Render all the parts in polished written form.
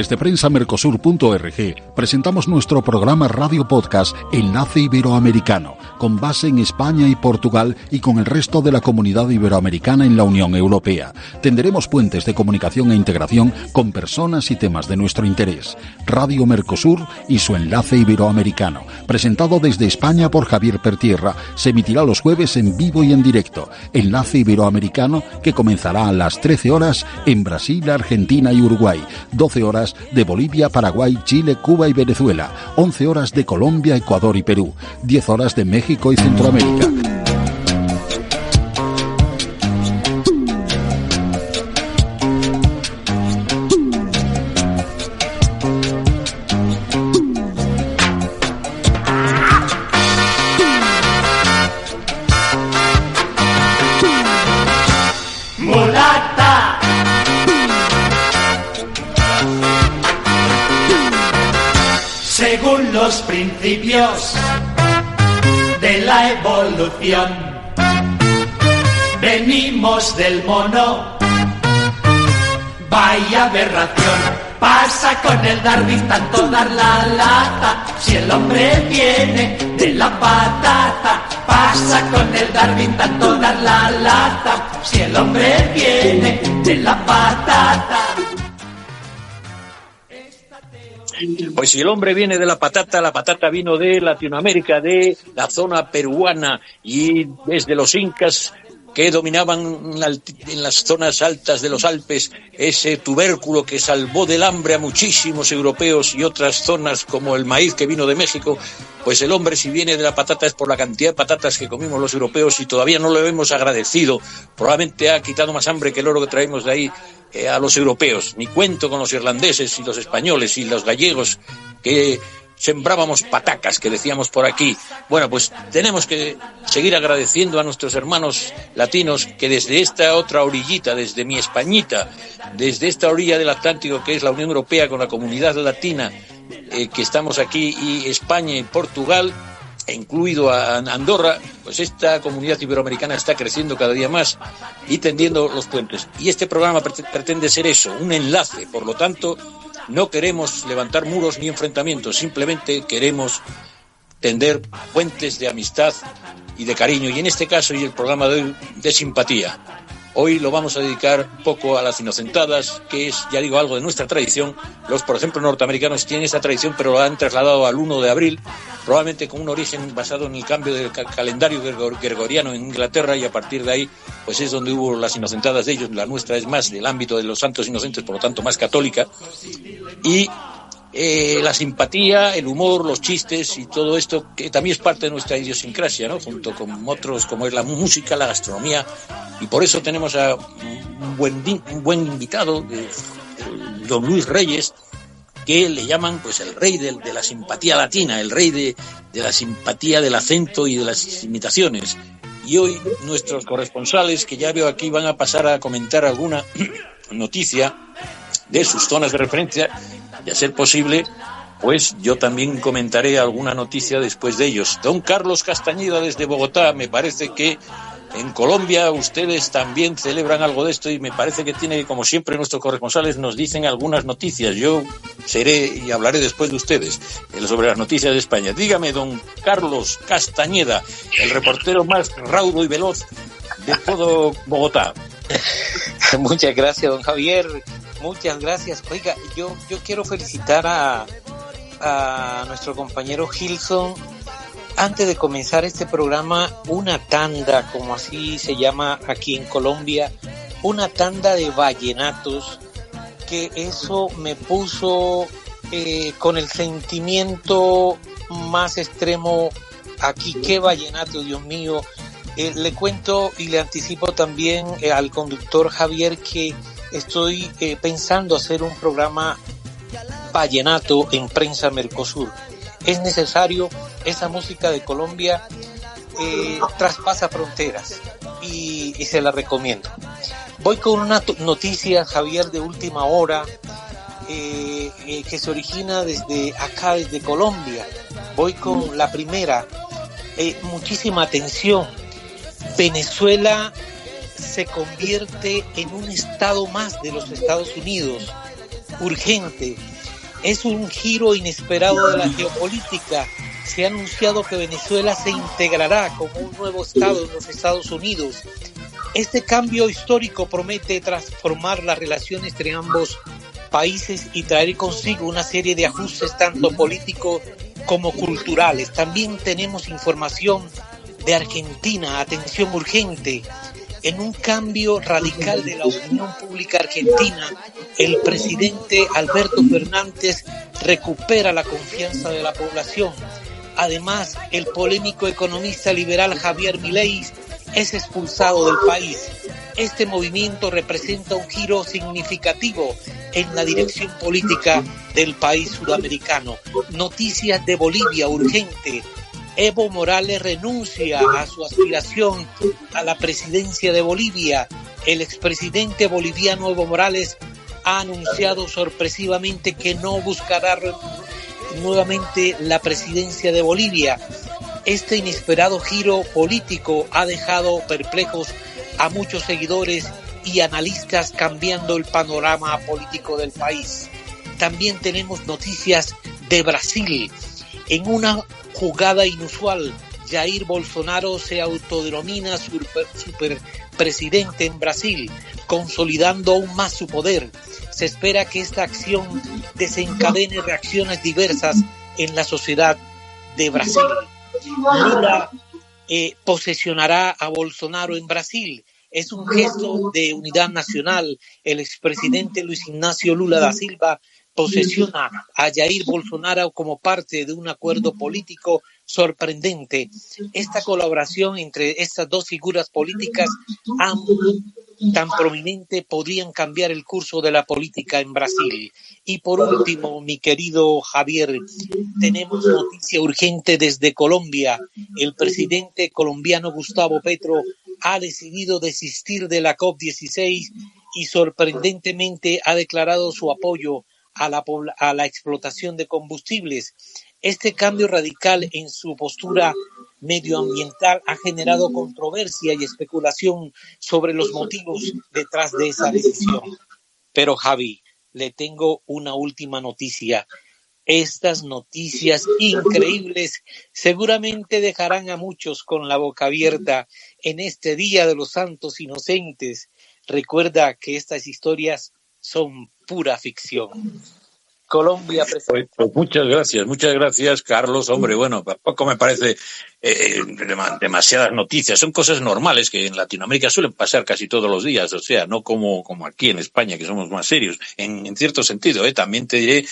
Desde prensamercosur.org presentamos nuestro programa Radio Podcast Enlace Iberoamericano, con base en España y Portugal y con el resto de la comunidad iberoamericana en la Unión Europea. Tenderemos puentes de comunicación e integración con personas y temas de nuestro interés. Radio Mercosur y su Enlace Iberoamericano, presentado desde España por Javier Pertierra, se emitirá los jueves en vivo y en directo. Enlace Iberoamericano, que comenzará a las 13 horas en Brasil, Argentina y Uruguay, 12 horas de Bolivia, Paraguay, Chile, Cuba y Venezuela, 11 horas de Colombia, Ecuador y Perú, 10 horas de México y Centroamérica. Según los principios de la evolución, venimos del mono. Vaya aberración, pasa con el Darwin tanto dar la lata. Si el hombre viene de la patata, pasa con el Darwin tanto dar la lata. Si el hombre viene de la patata. Pues si el hombre viene de la patata vino de Latinoamérica, de la zona peruana, y desde los incas que dominaban en las zonas altas de los Alpes ese tubérculo que salvó del hambre a muchísimos europeos, y otras zonas como el maíz que vino de México. Pues el hombre, si viene de la patata, es por la cantidad de patatas que comimos los europeos y todavía no lo hemos agradecido. Probablemente ha quitado más hambre que el oro que traemos de ahí a los europeos. Ni cuento con los irlandeses y los españoles y los gallegos, que sembrábamos patacas, que decíamos por aquí. Bueno, pues tenemos que seguir agradeciendo a nuestros hermanos latinos que desde esta otra orillita, desde mi Españita, desde esta orilla del Atlántico que es la Unión Europea, con la comunidad latina que estamos aquí, y España y Portugal, incluido a Andorra, pues esta comunidad iberoamericana está creciendo cada día más y tendiendo los puentes. Y este programa pretende ser eso, un enlace. Por lo tanto, no queremos levantar muros ni enfrentamientos, simplemente queremos tender puentes de amistad y de cariño, y en este caso, y el programa de hoy, de simpatía. Hoy lo vamos a dedicar un poco a las inocentadas, que es, ya digo, algo de nuestra tradición. Los, por ejemplo, norteamericanos tienen esa tradición, pero la han trasladado al 1 de abril, probablemente con un origen basado en el cambio del calendario gregoriano en Inglaterra, y a partir de ahí, pues es donde hubo las inocentadas de ellos. La nuestra es más del ámbito de los santos inocentes, por lo tanto más católica. Y la simpatía, el humor, los chistes y todo esto, que también es parte de nuestra idiosincrasia, ¿no? Junto con otros, como es la música, la gastronomía. Y por eso tenemos a un buen invitado, don Luis Reyes, que le llaman pues el rey de la simpatía latina, el rey de la simpatía del acento y de las imitaciones. Y hoy nuestros corresponsales, que ya veo aquí, van a pasar a comentar alguna noticia de sus zonas de referencia, y a ser posible, pues yo también comentaré alguna noticia después de ellos. Don Carlos Castañeda desde Bogotá, me parece que en Colombia ustedes también celebran algo de esto, y me parece que tiene, como siempre, nuestros corresponsales nos dicen algunas noticias. Yo seré y hablaré después de ustedes sobre las noticias de España. Dígame, don Carlos Castañeda, el reportero más raudo y veloz de todo Bogotá. Muchas gracias, don Javier. Muchas gracias. Oiga, yo quiero felicitar a nuestro compañero Gilson. Antes de comenzar este programa, una tanda, como así se llama aquí en Colombia, una tanda de vallenatos, que eso me puso con el sentimiento más extremo aquí. ¡Qué vallenato, Dios mío! Le cuento y le anticipo también al conductor Javier que estoy pensando hacer un programa vallenato en Prensa Mercosur. Es necesario, esa música de Colombia traspasa fronteras y se la recomiendo. Voy con una noticia, Javier, de última hora que se origina desde acá, desde Colombia. Voy con la primera. Muchísima atención. Venezuela se convierte en un estado más de los Estados Unidos. Urgente. Es un giro inesperado de la geopolítica. Se ha anunciado que Venezuela se integrará como un nuevo estado en los Estados Unidos. Este cambio histórico promete transformar las relaciones entre ambos países y traer consigo una serie de ajustes tanto políticos como culturales. También tenemos información de Argentina, atención urgente. En un cambio radical de la opinión pública argentina, el presidente Alberto Fernández recupera la confianza de la población. Además, el polémico economista liberal Javier Milei es expulsado del país. Este movimiento representa un giro significativo en la dirección política del país sudamericano. Noticias de Bolivia, urgente. Evo Morales renuncia a su aspiración a la presidencia de Bolivia. El expresidente boliviano Evo Morales ha anunciado sorpresivamente que no buscará nuevamente la presidencia de Bolivia. Este inesperado giro político ha dejado perplejos a muchos seguidores y analistas, cambiando el panorama político del país. También tenemos noticias de Brasil. En una jugada inusual, Jair Bolsonaro se autodenomina superpresidente en Brasil, consolidando aún más su poder. Se espera que esta acción desencadene reacciones diversas en la sociedad de Brasil. Lula posesionará a Bolsonaro en Brasil. Es un gesto de unidad nacional. El expresidente Luis Ignacio Lula da Silva posesiona a Jair Bolsonaro como parte de un acuerdo político sorprendente. Esta colaboración entre estas dos figuras políticas tan prominente podrían cambiar el curso de la política en Brasil. Y por último, mi querido Javier, tenemos noticia urgente desde Colombia. El presidente colombiano Gustavo Petro ha decidido desistir de la COP16 y sorprendentemente ha declarado su apoyo a la explotación de combustibles. Este cambio radical en su postura medioambiental ha generado controversia y especulación sobre los motivos detrás de esa decisión. Pero Javi, le tengo una última noticia. Estas noticias increíbles seguramente dejarán a muchos con la boca abierta en este Día de los Santos Inocentes. Recuerda que estas historias son pura ficción. Colombia presenta. Pues muchas gracias, Carlos. Hombre, bueno, tampoco me parece demasiadas noticias. Son cosas normales que en Latinoamérica suelen pasar casi todos los días, o sea, no como aquí en España, que somos más serios, en cierto sentido. También te diré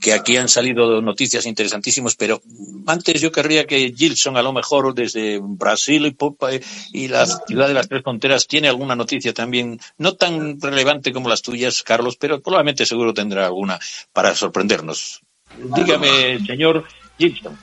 que aquí han salido noticias interesantísimas, pero antes yo querría que Gilson, a lo mejor desde Brasil y la ciudad de las Tres Fronteras, tiene alguna noticia también, no tan relevante como las tuyas, Carlos, pero probablemente seguro tendrá alguna para sorprendernos. Dígame, señor Gilson.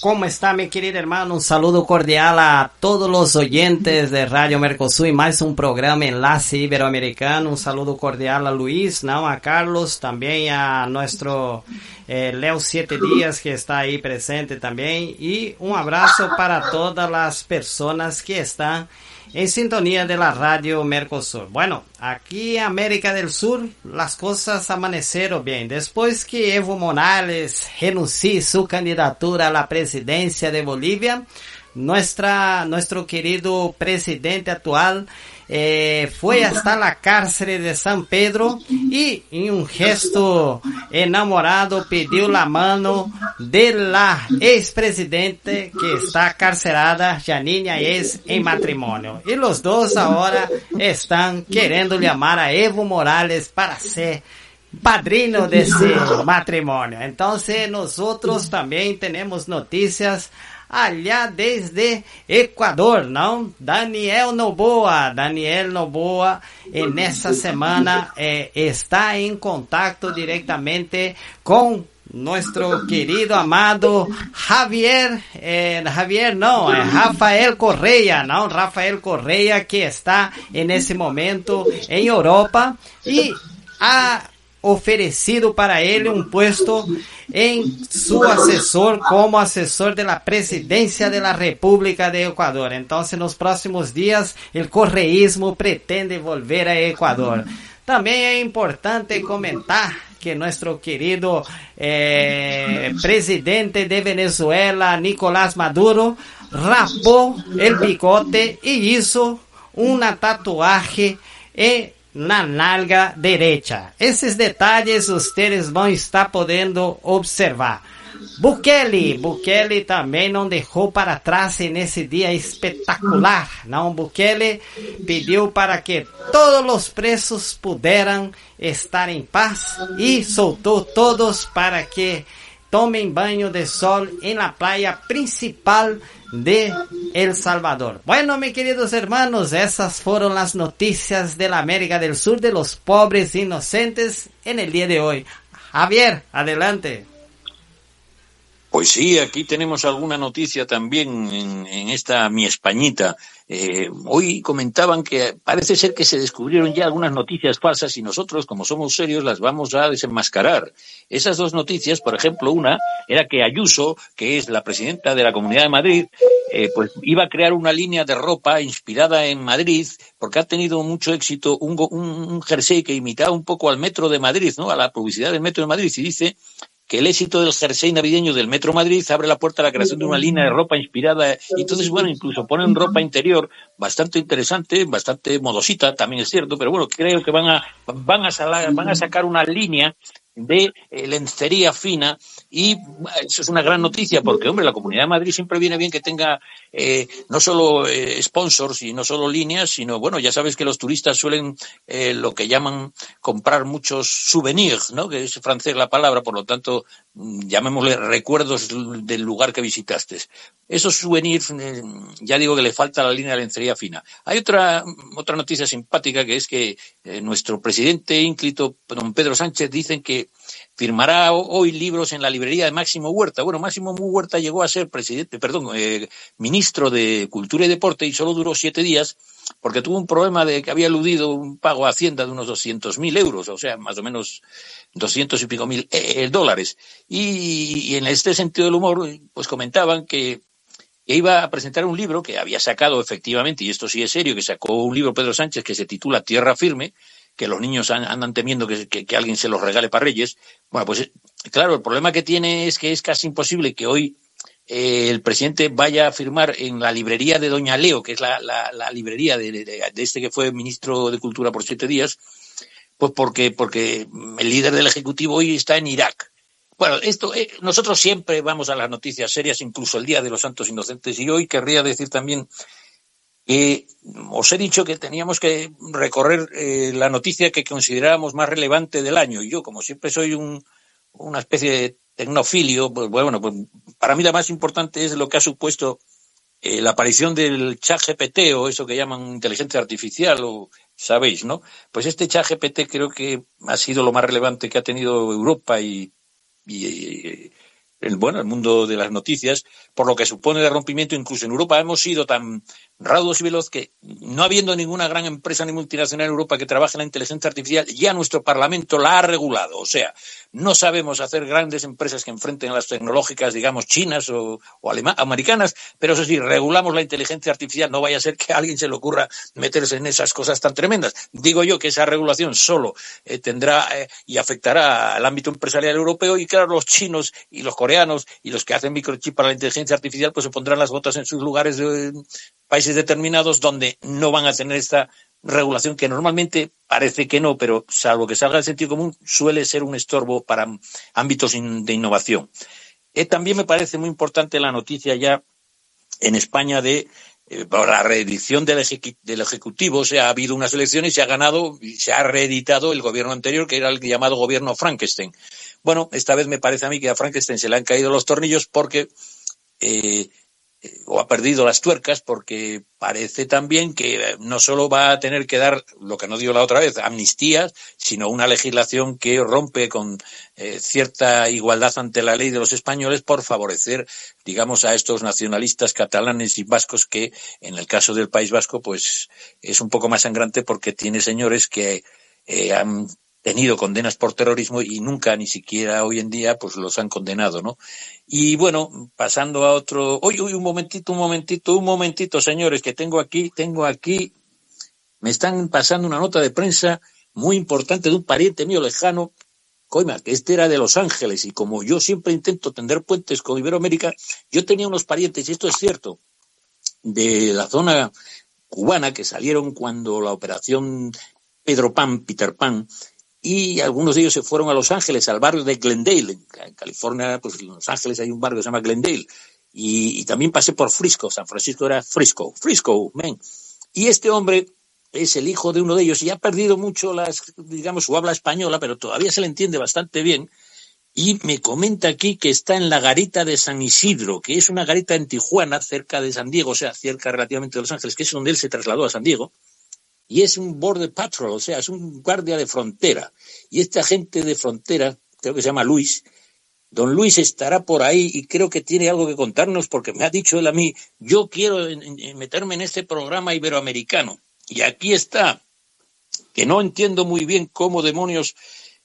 ¿Cómo está, mi querido hermano? Un saludo cordial a todos los oyentes de Radio Mercosur y más un programa Enlace Iberoamericano. Un saludo cordial a Luis, a Carlos, también a nuestro Leo 7 Días, que está ahí presente también. Y un abrazo para todas las personas que están en sintonía de la Radio Mercosur. Bueno, aquí en América del Sur las cosas amanecieron bien. Después que Evo Morales renunció su candidatura a la presidencia de Bolivia, nuestro querido presidente actual fue hasta la cárcel de San Pedro y en un gesto enamorado pidió la mano de la expresidente que está carcerada, Janine Áñez, en matrimonio. Y los dos ahora están queriendo llamar a Evo Morales para ser padrino de ese matrimonio. Entonces nosotros también tenemos noticias allá desde Ecuador, ¿no? Daniel Noboa en esta semana está en contacto directamente con nuestro querido amado Rafael Correa, ¿no? Rafael Correa, que está en ese momento en Europa y ha ofrecido para él un puesto en su asesor como asesor de la presidencia de la República de Ecuador. Entonces, en los próximos días, el correísmo pretende volver a Ecuador. También es importante comentar que nuestro querido presidente de Venezuela, Nicolás Maduro, rapó el bigote y hizo una tatuaje en la nalga derecha. Esos detalles ustedes van a estar pudiendo observar. Bukele também não deixou para trás nesse dia espetacular. Não, Bukele pediu para que todos os presos pudieran estar em paz e soltou todos para que tomem banho de sol en la playa principal de El Salvador. Bueno, mis queridos hermanos, esas fueron las noticias de la América del Sur, de los pobres inocentes en el día de hoy. Javier, adelante. Pues sí, aquí tenemos alguna noticia también en esta Mi Españita. Hoy comentaban que parece ser que se descubrieron ya algunas noticias falsas y nosotros, como somos serios, las vamos a desenmascarar. Esas dos noticias, por ejemplo, una era que Ayuso, que es la presidenta de la Comunidad de Madrid, pues iba a crear una línea de ropa inspirada en Madrid, porque ha tenido mucho éxito un jersey que imitaba un poco al Metro de Madrid, ¿no? A la publicidad del Metro de Madrid, y dice que el éxito del jersey navideño del Metro Madrid abre la puerta a la creación de una línea de ropa inspirada. Y entonces, bueno, incluso ponen ropa interior bastante interesante, bastante modosita, también es cierto, pero bueno, creo que van a sacar una línea de lencería fina, y eso es una gran noticia porque, hombre, la Comunidad de Madrid siempre viene bien que tenga no solo sponsors y no solo líneas, sino, bueno, ya sabes que los turistas suelen lo que llaman comprar muchos souvenirs, ¿no? Que es francés la palabra, por lo tanto, llamémosle recuerdos del lugar que visitaste. Esos souvenirs, ya digo que le falta la línea de lencería fina. Hay otra noticia simpática, que es que nuestro presidente ínclito, don Pedro Sánchez, dicen que firmará hoy libros en la librería de Máximo Huerta. Bueno, Máximo Huerta llegó a ser ministro de Cultura y Deporte y solo duró 7 días porque tuvo un problema de que había eludido un pago a Hacienda de unos 200.000 euros, o sea, más o menos 200 y pico mil dólares. Y en este sentido del humor, pues comentaban que iba a presentar un libro que había sacado efectivamente, y esto sí es serio, que sacó un libro Pedro Sánchez que se titula Tierra Firme, que los niños andan temiendo que alguien se los regale para Reyes. Bueno, pues claro, el problema que tiene es que es casi imposible que hoy el presidente vaya a firmar en la librería de Doña Leo, que es la librería de este que fue ministro de Cultura por 7 días, pues porque el líder del Ejecutivo hoy está en Irak. Bueno, nosotros siempre vamos a las noticias serias, incluso el Día de los Santos Inocentes, y hoy querría decir también os he dicho que teníamos que recorrer la noticia que considerábamos más relevante del año, y yo, como siempre soy una especie de tecnofilio, pues bueno, pues para mí la más importante es lo que ha supuesto la aparición del ChatGPT, o eso que llaman inteligencia artificial, o sabéis, ¿no? Pues este ChatGPT creo que ha sido lo más relevante que ha tenido Europa y el mundo de las noticias, por lo que supone de rompimiento. Incluso en Europa hemos sido tan raudos y veloz que, no habiendo ninguna gran empresa ni multinacional en Europa que trabaje en la inteligencia artificial, ya nuestro Parlamento la ha regulado. O sea, no sabemos hacer grandes empresas que enfrenten a las tecnológicas, digamos, chinas o americanas, pero eso sí, regulamos la inteligencia artificial. No vaya a ser que a alguien se le ocurra meterse en esas cosas tan tremendas. Digo yo que esa regulación solo tendrá y afectará al ámbito empresarial europeo, y claro, los chinos y los coreanos y los que hacen microchip para la inteligencia artificial pues se pondrán las botas en sus lugares de países determinados donde no van a tener esta regulación, que normalmente parece que no, pero salvo que salga del sentido común, suele ser un estorbo para ámbitos de innovación. También me parece muy importante la noticia ya en España de la reedición del Ejecutivo. O sea, ha habido unas elecciones y se ha ganado y se ha reeditado el gobierno anterior, que era el llamado gobierno Frankenstein. Bueno, esta vez me parece a mí que a Frankenstein se le han caído los tornillos porque o ha perdido las tuercas, porque parece también que no solo va a tener que dar, lo que no dio la otra vez, amnistías, sino una legislación que rompe con cierta igualdad ante la ley de los españoles por favorecer, digamos, a estos nacionalistas catalanes y vascos, que en el caso del País Vasco pues es un poco más sangrante porque tiene señores que han tenido condenas por terrorismo y nunca, ni siquiera hoy en día, pues los han condenado, ¿no? Y bueno, pasando a otro... Oye, un momentito, señores, que tengo aquí, me están pasando una nota de prensa muy importante de un pariente mío lejano, coima, que este era de Los Ángeles, y como yo siempre intento tender puentes con Iberoamérica, yo tenía unos parientes, y esto es cierto, de la zona cubana que salieron cuando la operación Peter Pan, y algunos de ellos se fueron a Los Ángeles, al barrio de Glendale. En California, pues en Los Ángeles hay un barrio que se llama Glendale, y también pasé por Frisco. San Francisco era Frisco, man. Y este hombre es el hijo de uno de ellos y ha perdido mucho su habla española, pero todavía se le entiende bastante bien. Y me comenta aquí que está en la garita de San Isidro, que es una garita en Tijuana, cerca de San Diego, o sea, cerca relativamente de Los Ángeles, que es donde él se trasladó a San Diego. Y es un border patrol, o sea, es un guardia de frontera. Y este agente de frontera, creo que se llama Luis, don Luis estará por ahí y creo que tiene algo que contarnos, porque me ha dicho él a mí, yo quiero meterme en este programa iberoamericano. Y aquí está, que no entiendo muy bien cómo demonios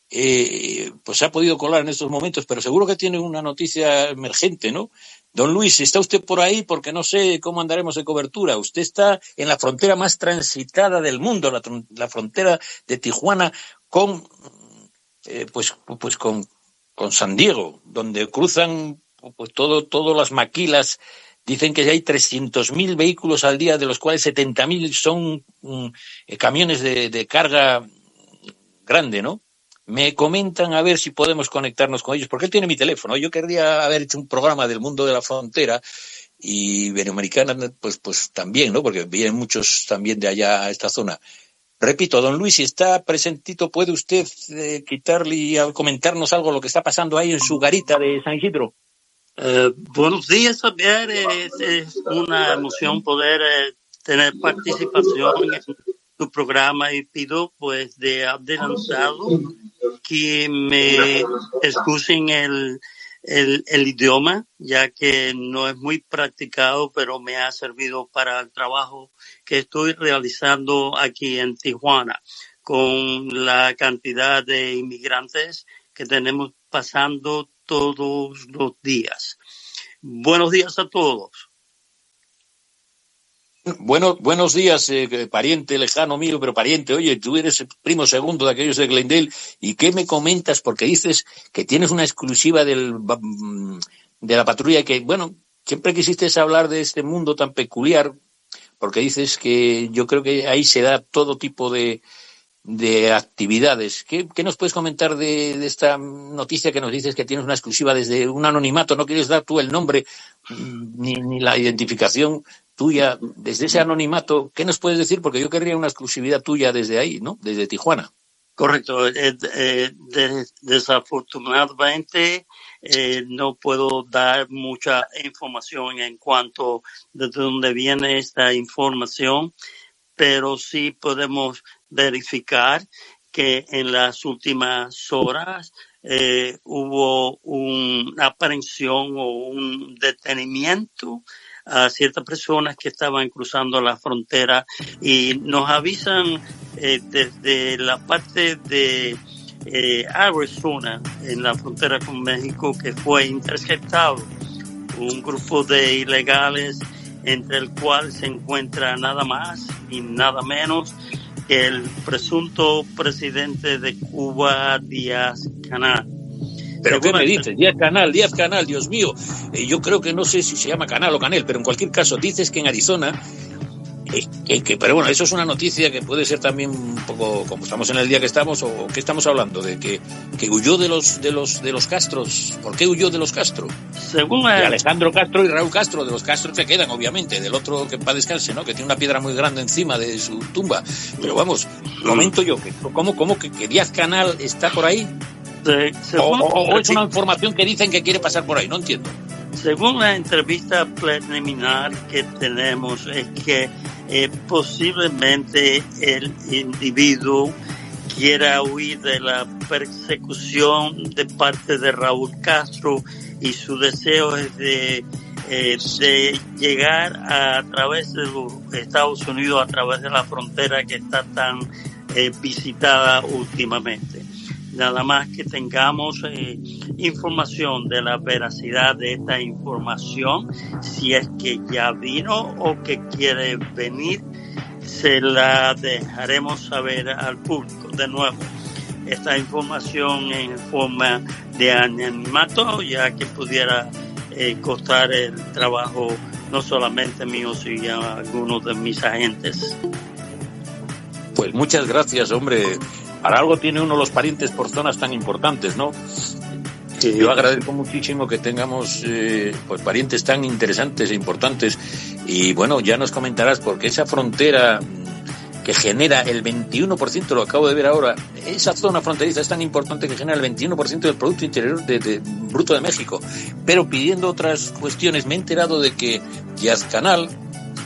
pues se ha podido colar en estos momentos, pero seguro que tiene una noticia emergente, ¿no? Don Luis, ¿está usted por ahí? Porque no sé cómo andaremos de cobertura. Usted está en la frontera más transitada del mundo, la frontera de Tijuana con San Diego, donde cruzan pues todas las maquilas. Dicen que hay 300.000 vehículos al día, de los cuales 70.000 son camiones de carga grande, ¿no? Me comentan a ver si podemos conectarnos con ellos, porque él tiene mi teléfono. Yo querría haber hecho un programa del mundo de la frontera, y Iberoamericana pues también, ¿no? Porque vienen muchos también de allá a esta zona. Repito, don Luis, si está presentito, ¿puede usted quitarle y comentarnos algo de lo que está pasando ahí en su garita de San Isidro? Buenos días, Javier. Es una emoción poder tener participación en tu programa, y pido pues de adelantado que me excusen el idioma, ya que no es muy practicado, pero me ha servido para el trabajo que estoy realizando aquí en Tijuana, con la cantidad de inmigrantes que tenemos pasando todos los días. Buenos días a todos. Bueno, buenos días, pariente lejano mío, pero pariente, oye, tú eres el primo segundo de aquellos de Glendale, ¿y qué me comentas? Porque dices que tienes una exclusiva de la patrulla, y que, bueno, siempre quisiste hablar de este mundo tan peculiar, porque dices que yo creo que ahí se da todo tipo de actividades. ¿Qué nos puedes comentar de esta noticia que nos dices que tienes una exclusiva desde un anonimato? No quieres dar tú el nombre ni la identificación tuya desde ese anonimato. ¿Qué nos puedes decir? Porque yo querría una exclusividad tuya desde ahí, ¿no? Desde Tijuana. Correcto. Desafortunadamente no puedo dar mucha información en cuanto de dónde viene esta información, pero sí podemos verificar que en las últimas horas hubo una aprehensión o un detenimiento a ciertas personas que estaban cruzando la frontera, y nos avisan desde la parte de Arizona, en la frontera con México, que fue interceptado un grupo de ilegales, entre el cual se encuentra nada más y nada menos que el presunto presidente de Cuba, Díaz-Canal. ¿Pero qué me dices? Díaz-Canal, Dios mío. Yo creo que no sé si se llama Canal o Canel, pero en cualquier caso dices que en Arizona, pero bueno, eso es una noticia que puede ser también un poco, como estamos en el día que estamos, o ¿qué estamos hablando? De que huyó de los Castros. ¿Por qué huyó de los Castro? Según de Alejandro Castro y Raúl Castro. De los Castro se quedan, obviamente, del otro que para descanse, ¿no? Que tiene una piedra muy grande encima de su tumba. Pero vamos, comento yo, ¿cómo que Díaz-Canal está por ahí? O es una información que dicen que quiere pasar por ahí, no entiendo. Según la entrevista preliminar que tenemos, es que posiblemente el individuo quiera huir de la persecución de parte de Raúl Castro, y su deseo es de llegar a través de los Estados Unidos, a través de la frontera que está tan visitada últimamente. Nada más que tengamos información de la veracidad de esta información, si es que ya vino o que quiere venir, se la dejaremos saber al público. De nuevo, esta información en forma de anonimato, ya que pudiera costar el trabajo no solamente mío, sino a algunos de mis agentes. Pues muchas gracias, hombre. Para algo tiene uno los parientes por zonas tan importantes, ¿no? Sí. Yo agradezco muchísimo que tengamos pues parientes tan interesantes e importantes. Y bueno, ya nos comentarás, porque esa frontera que genera el 21%, lo acabo de ver ahora, esa zona fronteriza es tan importante que genera el 21% del Producto Interior Bruto de México. Pero pidiendo otras cuestiones, me he enterado de que Díaz-Canal,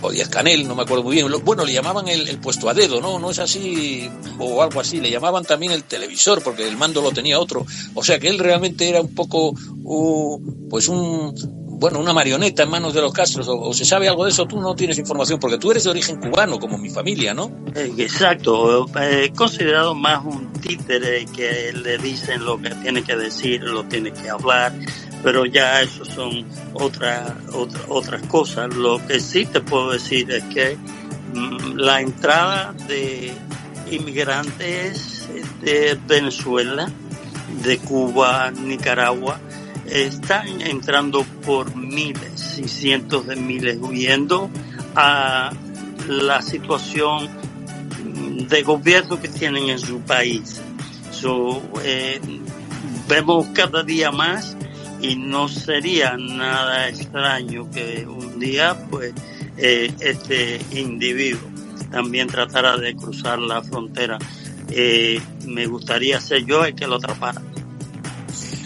o Díaz-Canel, no me acuerdo muy bien, bueno, le llamaban el puesto a dedo, ¿no? No es así, o algo así, le llamaban también el televisor, porque el mando lo tenía otro. O sea que él realmente era un poco, pues una marioneta en manos de los Castros, o se sabe algo de eso. Tú no tienes información, porque tú eres de origen cubano, como mi familia, ¿no? Exacto, considerado más un títere que le dicen lo que tiene que decir, lo tiene que hablar, pero ya eso son otras cosas. Lo que sí te puedo decir es que la entrada de inmigrantes de Venezuela, de Cuba, Nicaragua, están entrando por miles y cientos de miles, huyendo a la situación de gobierno que tienen en su país. Vemos cada día más, y no sería nada extraño que un día pues este individuo también tratara de cruzar la frontera. Me gustaría ser yo el que lo atrapara.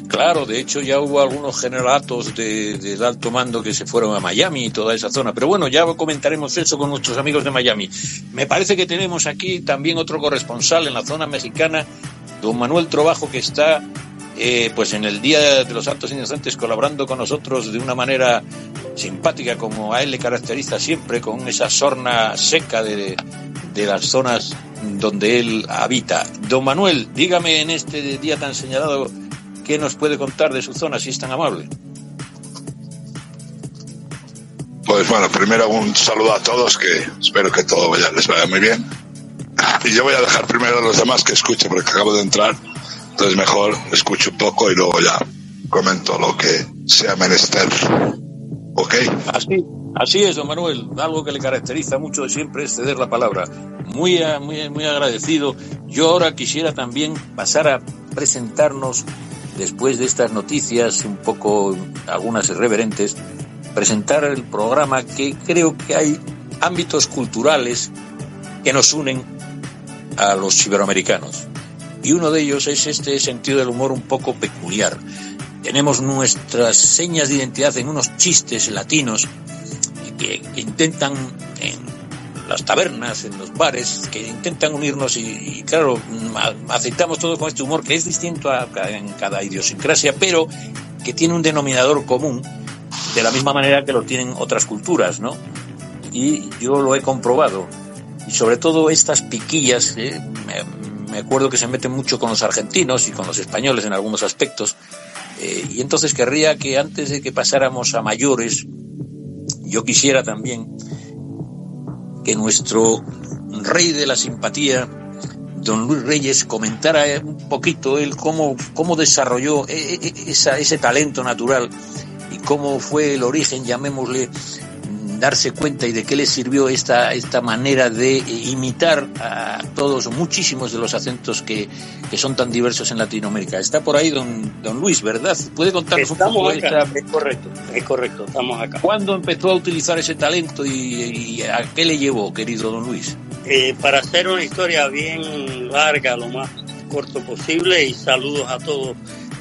Claro, de hecho ya hubo algunos generalatos del alto mando que se fueron a Miami y toda esa zona. Pero bueno, ya comentaremos eso con nuestros amigos de Miami. Me parece que tenemos aquí también otro corresponsal en la zona mexicana, don Manuel Trovajo, que está pues en el Día de los Santos Inocentes colaborando con nosotros de una manera simpática, como a él le caracteriza siempre, con esa sorna seca de las zonas donde él habita. Don Manuel, dígame en este día tan señalado, ¿qué nos puede contar de su zona, si es tan amable? Pues bueno, primero un saludo a todos, que espero que todo les vaya muy bien. Y yo voy a dejar primero a los demás que escuchen, porque acabo de entrar, entonces mejor escucho un poco y luego ya comento lo que sea menester. ¿Ok? Así es, don Manuel. Algo que le caracteriza mucho siempre es ceder la palabra. Muy agradecido. Yo ahora quisiera también pasar a presentarnos, después de estas noticias un poco, algunas irreverentes, presentar el programa, que creo que hay ámbitos culturales que nos unen a los iberoamericanos. Y uno de ellos es este sentido del humor un poco peculiar. Tenemos nuestras señas de identidad en unos chistes latinos que intentan, en las tabernas, en los bares, que intentan unirnos y claro, aceptamos todo con este humor que es distinto en cada idiosincrasia, pero que tiene un denominador común, de la misma manera que lo tienen otras culturas, ¿no? Y yo lo he comprobado. Y sobre todo estas piquillas, me acuerdo que se meten mucho con los argentinos y con los españoles en algunos aspectos. Y entonces querría que antes de que pasáramos a mayores, yo quisiera también que nuestro rey de la simpatía, don Luis Reyes, comentara un poquito él cómo desarrolló ese talento natural y cómo fue el origen, llamémosle, darse cuenta, y de qué le sirvió esta manera de imitar a todos, muchísimos de los acentos que son tan diversos en Latinoamérica. Está por ahí don Luis, ¿verdad? ¿Puede contarnos un poco? Es correcto, estamos acá. ¿Cuándo empezó a utilizar ese talento y a qué le llevó, querido don Luis? Para hacer una historia bien larga, lo más corto posible, y saludos a todos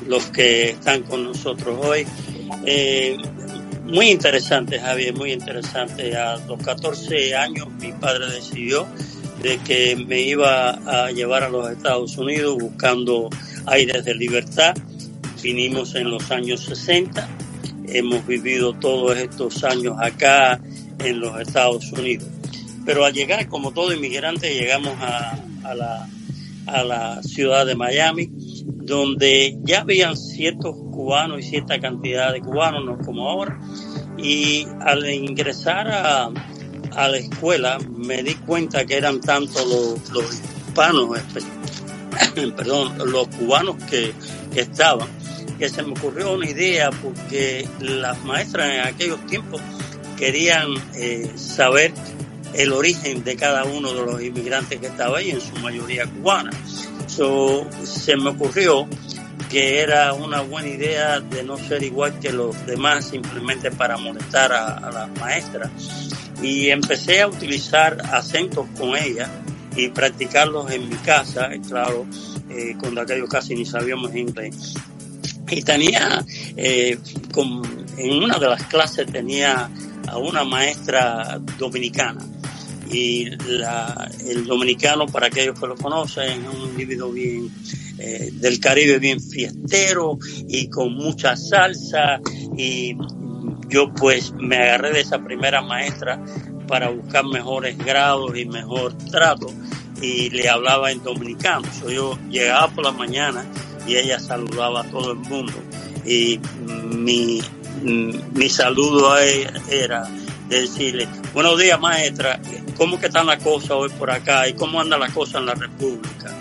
los que están con nosotros hoy. Muy interesante, Javier, muy interesante. A los 14 años mi padre decidió de que me iba a llevar a los Estados Unidos buscando aires de libertad. Vinimos en los años 60, hemos vivido todos estos años acá en los Estados Unidos. Pero al llegar, como todo inmigrante, llegamos a la ciudad de Miami, donde ya habían ciertos cubanos y cierta cantidad de cubanos, no como ahora. Y al ingresar a la escuela me di cuenta que eran tanto los hispanos los cubanos que estaban, que se me ocurrió una idea porque las maestras en aquellos tiempos querían saber el origen de cada uno de los inmigrantes que estaba ahí, en su mayoría cubanas. Se me ocurrió que era una buena idea de no ser igual que los demás simplemente para molestar a las maestras. Y empecé a utilizar acentos con ellas y practicarlos en mi casa, claro, cuando aquellos casi ni sabíamos inglés. Y tenía, en una de las clases tenía a una maestra dominicana. Y el dominicano, para aquellos que lo conocen, es un individuo bien del Caribe, bien fiestero y con mucha salsa. Y yo pues me agarré de esa primera maestra para buscar mejores grados y mejor trato, y le hablaba en dominicano. Yo llegaba por la mañana y ella saludaba a todo el mundo, y mi saludo a ella era decirle: buenos días, maestra, ¿cómo que están las cosas hoy por acá? ¿Y cómo anda la cosa en la República?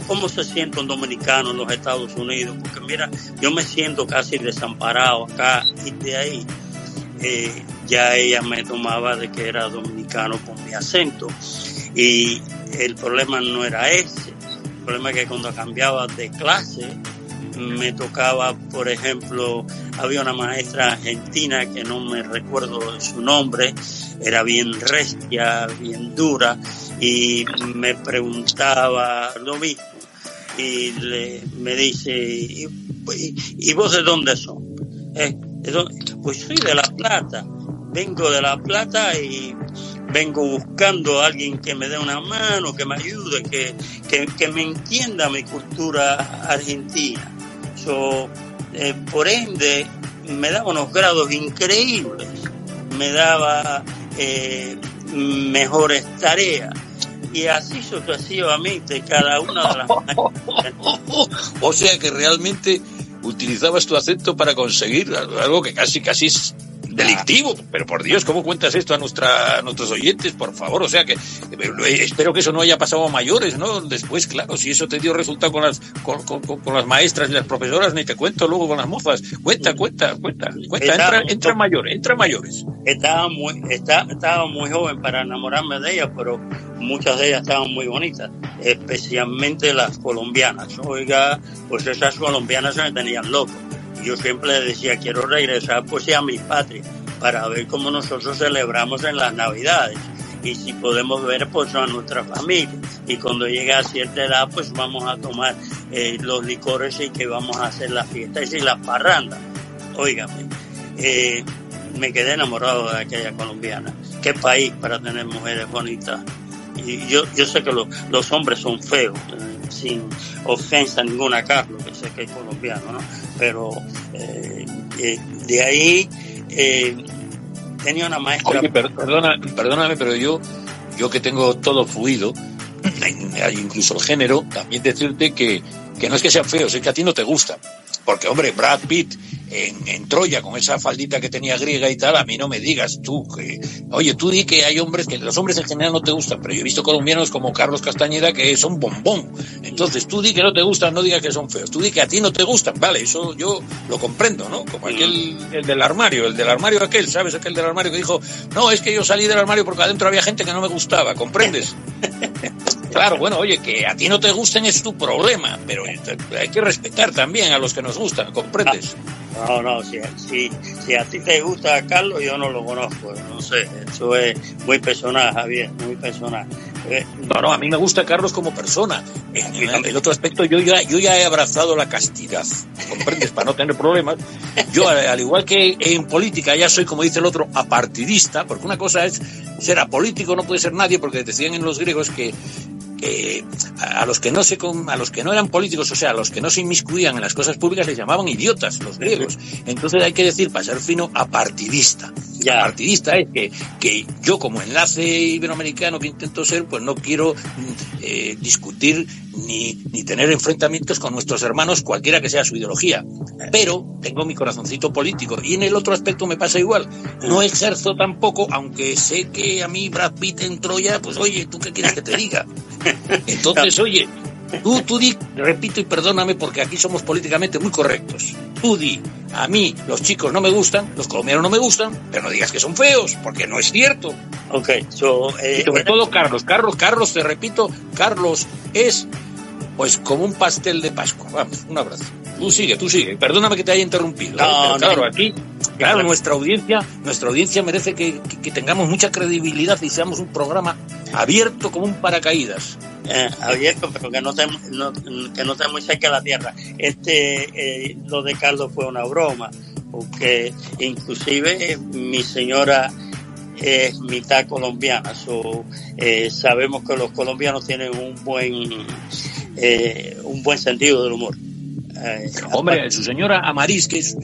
¿Cómo se siente un dominicano en los Estados Unidos? Porque mira, yo me siento casi desamparado acá, y de ahí ya ella me tomaba de que era dominicano con mi acento. Y el problema no era ese. El problema es que cuando cambiaba de clase, me tocaba, por ejemplo, había una maestra argentina que no me recuerdo su nombre, era bien recia, bien dura, y me preguntaba lo mismo, y me dice: ¿y vos de dónde sos? Pues soy de La Plata, vengo de La Plata y vengo buscando a alguien que me dé una mano, que me ayude, que me entienda mi cultura argentina. Por ende, me daba unos grados increíbles, me daba mejores tareas, y así sucesivamente cada una de las O sea que realmente utilizabas tu acento para conseguir algo que casi es delictivo. Pero por Dios, ¿cómo cuentas esto a nuestros oyentes, por favor? O sea que espero que eso no haya pasado a mayores, ¿no? Después, claro, si eso te dio resultado con las maestras y las profesoras, ni te cuento luego con las mozas. Cuenta, entra mayores. Estaba muy joven para enamorarme de ellas, pero muchas de ellas estaban muy bonitas, especialmente las colombianas. Oiga, pues esas colombianas se me tenían loco. Yo siempre le decía: quiero regresar pues a mi patria para ver cómo nosotros celebramos en las Navidades, y si podemos ver pues a nuestra familia, y cuando llegue a cierta edad pues vamos a tomar los licores y que vamos a hacer las fiestas y las parrandas. Óigame, me quedé enamorado de aquella colombiana. Qué país para tener mujeres bonitas. Y yo sé que los hombres son feos, sin ofensa ninguna a Carlos, que sé que es colombiano, ¿no? Pero de ahí tenía una maestra. Oye, perdóname, pero yo que tengo todo fluido, incluso el género, también decirte que no es que sean feos, es que a ti no te gustan. Porque, hombre, Brad Pitt en Troya, con esa faldita que tenía griega y tal, a mí no me digas tú que... Oye, tú di que hay hombres, que los hombres en general no te gustan, pero yo he visto colombianos como Carlos Castañeda que son bombón. Entonces, tú di que no te gustan, no digas que son feos. Tú di que a ti no te gustan, vale, eso yo lo comprendo, ¿no? Como el del armario aquel, ¿sabes? Aquel del armario que dijo: no, es que yo salí del armario porque adentro había gente que no me gustaba, ¿comprendes? Claro, bueno, oye, que a ti no te gusten es tu problema, pero hay que respetar también a los que nos gustan, ¿comprendes? No, si a ti te gusta Carlos, yo no lo conozco, no sé, eso es muy personal, Javier, muy personal. No, a mí me gusta Carlos como persona. El otro aspecto, yo ya he abrazado la castidad, ¿comprendes? Para no tener problemas. Yo, al igual que en política, ya soy, como dice el otro, apartidista, porque una cosa es ser apolítico, no puede ser nadie, porque decían en los griegos que a los que no eran políticos, o sea, a los que no se inmiscuían en las cosas públicas, les llamaban idiotas, los griegos. Entonces hay que decir, para ser fino, apartidista. Ya. Apartidista es que yo, como enlace iberoamericano que intento ser, pues no quiero discutir ni tener enfrentamientos con nuestros hermanos, cualquiera que sea su ideología. Pero tengo mi corazoncito político, y en el otro aspecto me pasa igual. No ejerzo tampoco, aunque sé que a mí Brad Pitt en Troya, pues oye, ¿tú qué quieres que te diga? Entonces, oye, Tú di, repito y perdóname porque aquí somos políticamente muy correctos. Tú di, a mí los chicos no me gustan, los colombianos no me gustan, pero no digas que son feos, porque no es cierto. Ok, Y sobre todo Carlos, te repito, Carlos es pues como un pastel de Pascua. Vamos, un abrazo. Tú sigue. Perdóname que te haya interrumpido. No, pero claro, no. aquí, claro, nuestra audiencia merece que tengamos mucha credibilidad y seamos un programa abierto como un paracaídas. Abierto, pero que no esté muy cerca de la tierra. Lo de Carlos fue una broma, porque inclusive mi señora es mitad colombiana, sabemos que los colombianos tienen un buen sentido del humor. Hombre, su señora Amarís, que es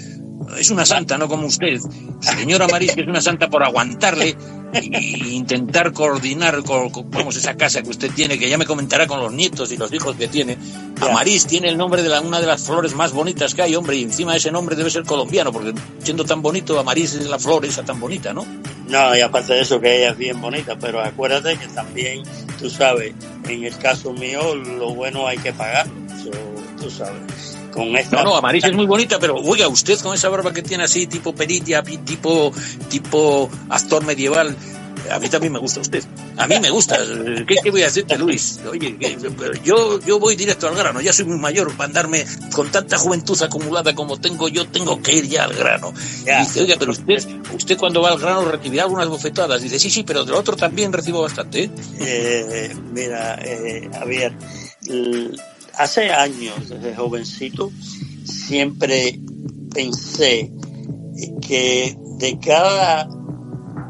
una santa, no como usted. Su señora Amarís, que es una santa por aguantarle e intentar coordinar con esa casa que usted tiene, que ya me comentará con los nietos y los hijos que tiene. Amarís tiene el nombre de una de las flores más bonitas que hay, hombre, y encima ese nombre debe ser colombiano, porque siendo tan bonito, Amarís es la flor esa tan bonita, ¿no? No, y aparte de eso, que ella es bien bonita, pero acuérdate que también, tú sabes, en el caso mío, lo bueno hay que pagarlo, tú sabes. Con esta... No, Amarís es muy bonita, pero oiga, usted con esa barba que tiene así, tipo perilla, tipo actor medieval, a mí también me gusta usted. A mí me gusta. ¿Qué voy a decirte, Luis? Oye, yo voy directo al grano. Ya soy muy mayor para andarme con tanta juventud acumulada como tengo. Yo tengo que ir ya al grano. Ya. Dice, oiga, pero usted cuando va al grano recibirá algunas bofetadas. Dice, sí, pero del otro también recibo bastante. Mira, Javier, hace años, desde jovencito, siempre pensé que de cada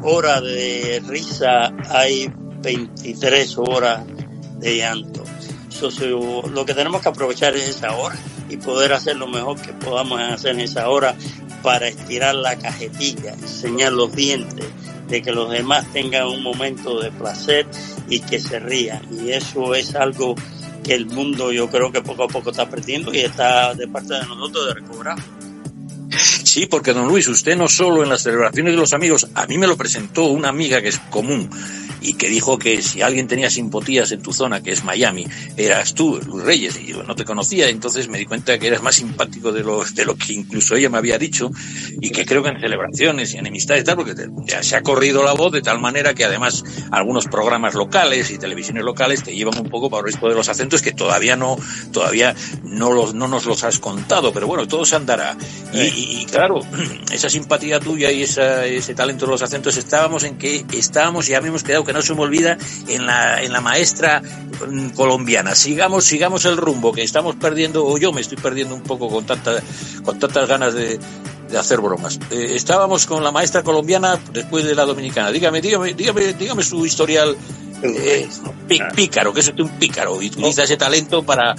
hora de risa hay 23 horas de llanto. Lo que tenemos que aprovechar es esa hora y poder hacer lo mejor que podamos hacer en esa hora para estirar la cajetilla, enseñar los dientes, de que los demás tengan un momento de placer y que se rían. Y eso es algo que el mundo, yo creo que poco a poco está perdiendo y está de parte de nosotros de recobrar. Sí, porque don Luis, usted no solo en las celebraciones de los amigos, a mí me lo presentó una amiga que es común y que dijo que si alguien tenía simpatías en tu zona, que es Miami, eras tú, Luis Reyes, y yo no te conocía, entonces me di cuenta que eras más simpático de lo que incluso ella me había dicho, y que creo que en celebraciones y en amistades y tal, porque ya se ha corrido la voz de tal manera que además algunos programas locales y televisiones locales te llevan un poco para esto de los acentos que todavía no nos los has contado, pero bueno, todo se andará. Y claro, esa simpatía tuya y ese talento de los acentos estábamos y ya habíamos quedado, que no se me olvida, en la maestra colombiana. Sigamos el rumbo que estamos perdiendo, o yo me estoy perdiendo un poco con tantas ganas de hacer bromas. Estábamos con la maestra colombiana después de la dominicana. Dígame su historial. Pícaro, que es un pícaro y utiliza ese talento para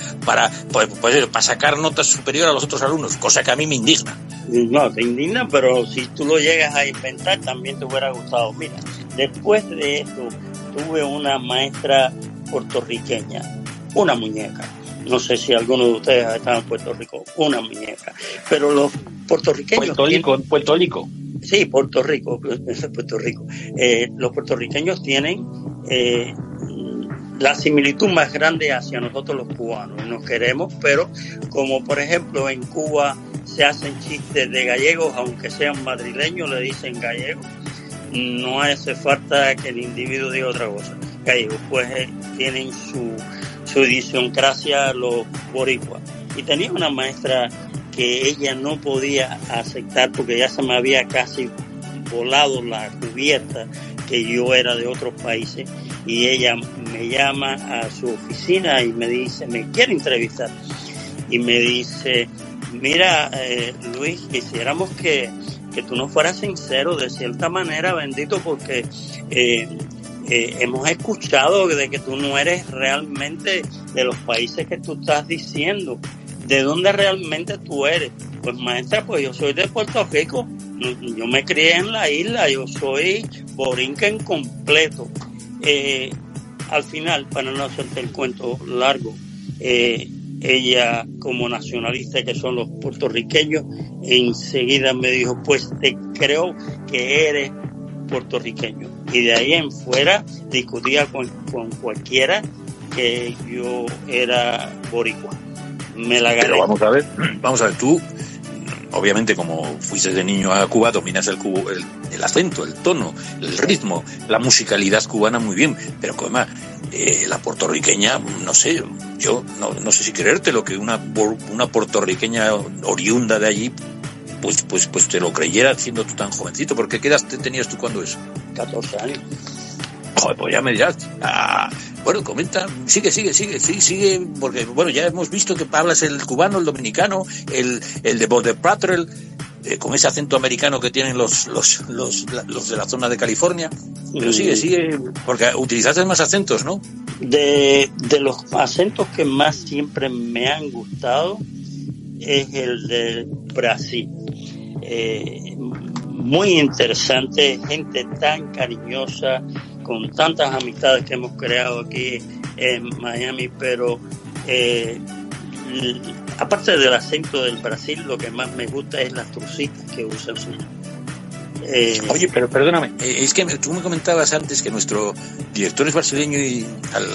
sacar notas superiores a los otros alumnos, cosa que a mí me indigna. No, te indigna, pero si tú lo llegas a inventar también te hubiera gustado. Mira, después de esto tuve una maestra puertorriqueña, una muñeca. No sé si alguno de ustedes ha estado en Puerto Rico, una muñeca. Pero los puertorriqueños... Puerto Rico. Sí, Puerto Rico. Los puertorriqueños tienen la similitud más grande hacia nosotros los cubanos. Nos queremos, pero como por ejemplo en Cuba se hacen chistes de gallegos, aunque sean madrileños, le dicen gallegos. No hace falta que el individuo diga otra cosa. Gallegos, pues tienen su idiosincrasia los boricuas. Y tenía una maestra que ella no podía aceptar porque ya se me había casi volado la cubierta que yo era de otros países, y ella me llama a su oficina y me dice, me quiere entrevistar, y me dice, mira, Luis, quisiéramos que tú no fueras sincero de cierta manera, bendito, porque hemos escuchado de que tú no eres realmente de los países que tú estás diciendo. ¿De dónde realmente tú eres? Pues maestra, pues yo soy de Puerto Rico. Yo me crié en la isla, yo soy borinquen completo. Al final, para no hacerte el cuento largo, ella como nacionalista que son los puertorriqueños, enseguida me dijo, pues te creo que eres puertorriqueño. Y de ahí en fuera discutía con cualquiera que yo era boricua. Me la gané. Pero vamos a ver, tú, obviamente como fuiste de niño a Cuba, dominas el acento, el tono, el ritmo, la musicalidad cubana muy bien, pero como la puertorriqueña, no sé, yo no sé si creértelo, que una puertorriqueña oriunda de allí, pues te lo creyera siendo tú tan jovencito. ¿Por qué edad tenías tú cuando eso? 14 años. Joder, pues ya me dirás. Bueno, comenta, sigue, porque bueno, ya hemos visto que hablas el cubano, el dominicano, el de Prattle, con ese acento americano que tienen los de la zona de California. Pero sigue, porque utilizaste más acentos, ¿no? De los acentos que más siempre me han gustado es el de Brasil. Muy interesante, gente tan cariñosa, con tantas amistades que hemos creado aquí en Miami, pero aparte del acento del Brasil, lo que más me gusta es las trucitas que usan. Oye, pero perdóname, es que tú me comentabas antes que nuestro director es brasileño y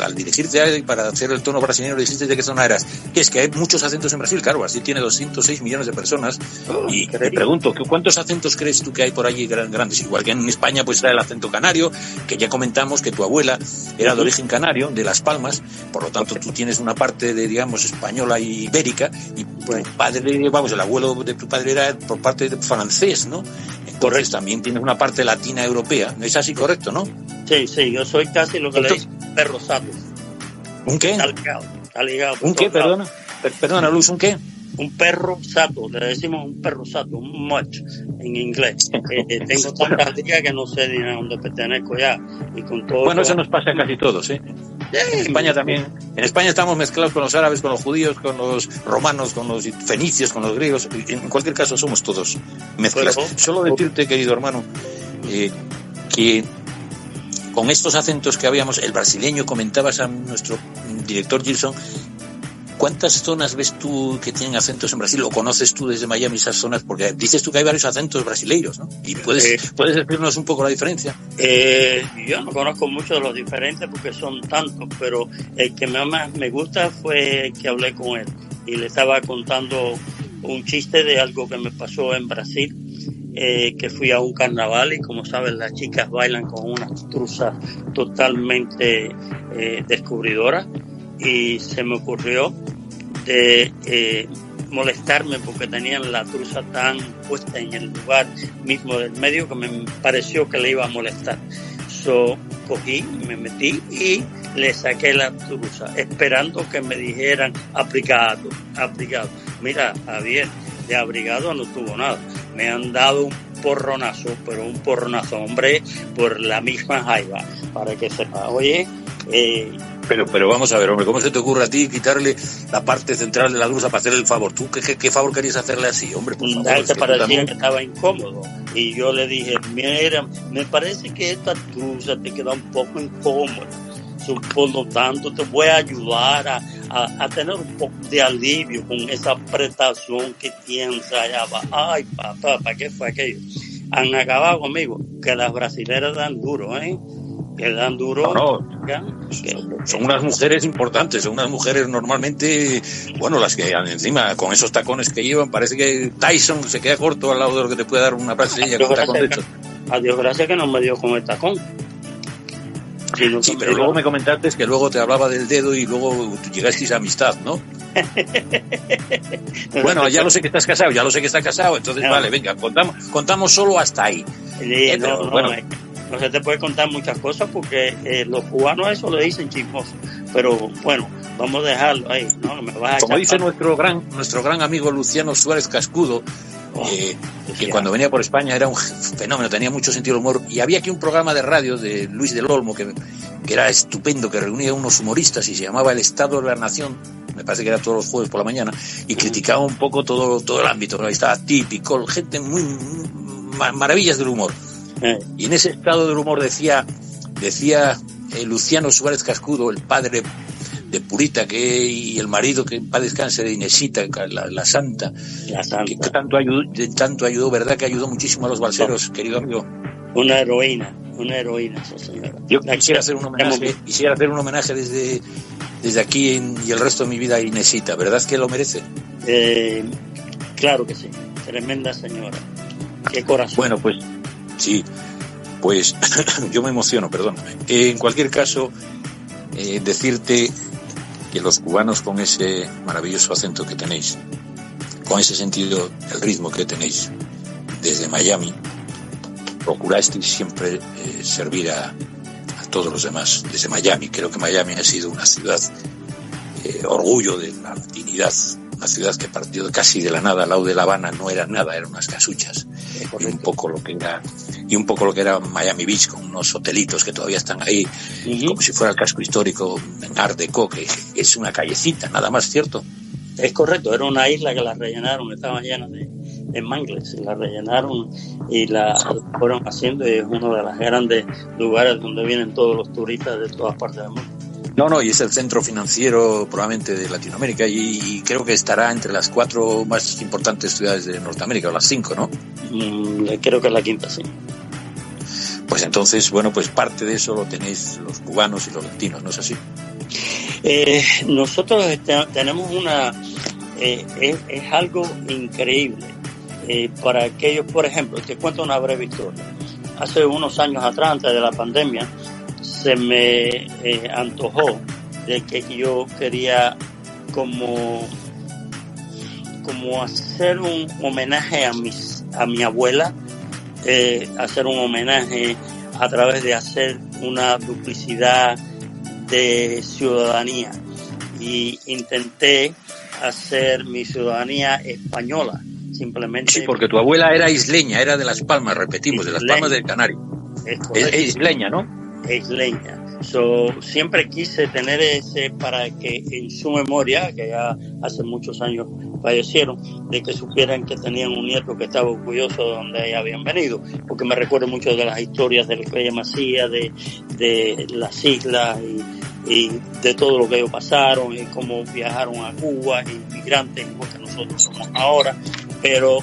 al dirigirte ahí para hacer el tono brasileño le dijiste de qué zona eras. Que es que hay muchos acentos en Brasil, claro, Brasil tiene 206 millones de personas y te pregunto, ¿cuántos acentos crees tú que hay por allí grandes? Igual que en España pues está el acento canario, que ya comentamos que tu abuela era de origen canario, de Las Palmas, por lo tanto tú tienes una parte de, digamos, española y ibérica, y tu padre, vamos, el abuelo de tu padre era por parte de francés, ¿no? Entonces también tienes una parte latina europea, ¿no es así, correcto, no? Sí, yo soy casi lo que le dicen perro sato. ¿Un qué? Está ligado. ¿Un qué, perdona? Perdona, Luz, ¿un qué? Un perro sato, le decimos un perro sato, un much en inglés. Tengo tantas días que no sé ni a dónde pertenezco ya. Y con todo bueno, eso nos pasa a casi todos, ¿eh? En España también. En España estamos mezclados con los árabes, con los judíos, con los romanos, con los fenicios, con los griegos. En cualquier caso somos todos mezclados. Solo decirte, querido hermano, que con estos acentos que habíamos, el brasileño, comentabas a nuestro director Gilson, ¿cuántas zonas ves tú que tienen acentos en Brasil? ¿O conoces tú desde Miami esas zonas? Porque dices tú que hay varios acentos brasileiros, ¿no? ¿Y puedes decirnos un poco la diferencia? Yo no conozco mucho de los diferentes porque son tantos, pero el que más me gusta fue el que hablé con él. Y le estaba contando un chiste de algo que me pasó en Brasil, que fui a un carnaval y, como sabes, las chicas bailan con unas truzas totalmente descubridoras. Y se me ocurrió de molestarme porque tenían la truza tan puesta en el lugar mismo del medio que me pareció que le iba a molestar. Cogí, me metí y le saqué la truza, esperando que me dijeran abrigado. Mira, Javier, de abrigado no tuvo nada. Me han dado un porronazo, pero un porronazo, hombre, por la misma jaiba, para que sepa. Oye, Pero vamos a ver, hombre, ¿cómo se te ocurre a ti quitarle la parte central de la truza para hacerle el favor? ¿Tú qué favor querías hacerle así, hombre? Por favor, te parecía que estaba incómodo. Y yo le dije, mira, me parece que esta truza te queda un poco incómoda. Por lo tanto, te voy a ayudar a tener un poco de alivio con esa apretación que tienes allá abajo. Ay, papá, ¿para qué fue aquello? Han acabado conmigo, que las brasileras dan duro, que dan duro. No. Son unas mujeres importantes, son unas mujeres normalmente, bueno, las que encima con esos tacones que llevan, parece que Tyson se queda corto al lado de lo que te puede dar una brasileña con tacón de estos. Adiós, gracias que no me dio con el tacón. Sí, pero luego me comentaste que luego te hablaba del dedo y luego llegasteis a amistad, ¿no? Bueno, ya lo sé que estás casado, entonces no. Vale, venga, contamos solo hasta ahí. No se te puede contar muchas cosas porque los cubanos eso le dicen chismoso, pero bueno, vamos a dejarlo ahí, ¿no? Me vas a como dice nuestro gran amigo Luciano Suárez Cascudo, que cuando venía por España era un fenómeno, tenía mucho sentido del humor, y había aquí un programa de radio de Luis del Olmo que era estupendo, que reunía a unos humoristas y se llamaba El Estado de la Nación, me parece que era todos los jueves por la mañana, y criticaba un poco todo el ámbito, ¿no? Ahí estaba típico, gente muy maravillas del humor. Y en ese estado del humor decía Luciano Suárez Cascudo, el padre de Purita y el marido, que en paz descanse, de Inesita, la santa, que tanto ayudó, ¿verdad? Que ayudó muchísimo a los balseros, querido amigo. Una heroína, Una heroína esa señora. Yo quisiera hacer un homenaje desde aquí y el resto de mi vida a Inesita. ¿Verdad que lo merece? Claro que sí. Tremenda señora. Qué corazón. Bueno, pues sí. Pues yo me emociono, perdóname. En cualquier caso, decirte que los cubanos, con ese maravilloso acento que tenéis, con ese sentido, el ritmo que tenéis desde Miami, procurasteis siempre servir a todos los demás desde Miami. Creo que Miami ha sido una ciudad orgullo de la latinidad, una ciudad que partió casi de la nada. Al lado de La Habana no era nada, eran unas casuchas, y un poco lo que era Miami Beach, con unos hotelitos que todavía están ahí, como si fuera el casco histórico en Art Deco, que es una callecita, nada más, ¿cierto? Es correcto, era una isla que la rellenaron, estaba llena de mangles, la rellenaron y la fueron haciendo, y es uno de los grandes lugares donde vienen todos los turistas de todas partes del mundo. No, y es el centro financiero probablemente de Latinoamérica, y creo que estará entre las 4 más importantes ciudades de Norteamérica, o las 5, ¿no? Creo que es la quinta, sí. Pues entonces, bueno, pues parte de eso lo tenéis los cubanos y los latinos, ¿no es así? Nosotros tenemos es algo increíble. Para aquellos, por ejemplo, te cuento una breve historia. Hace unos años atrás, antes de la pandemia, se me antojó de que yo quería como hacer un homenaje a mi abuela, hacer un homenaje a través de hacer una duplicidad de ciudadanía, y intenté hacer mi ciudadanía española, simplemente. Sí, porque tu abuela era isleña, era de Las Palmas, repetimos, de Las Palmas del Canario. Es isleña, ¿no? Isleña. Siempre quise tener ese, para que en su memoria, que ya hace muchos años fallecieron, de que supieran que tenían un nieto que estaba orgulloso de donde habían venido, porque me recuerdo mucho de las historias de lo que ella me hacía, de las islas y de todo lo que ellos pasaron, y cómo viajaron a Cuba, inmigrantes, igual que nosotros somos ahora. Pero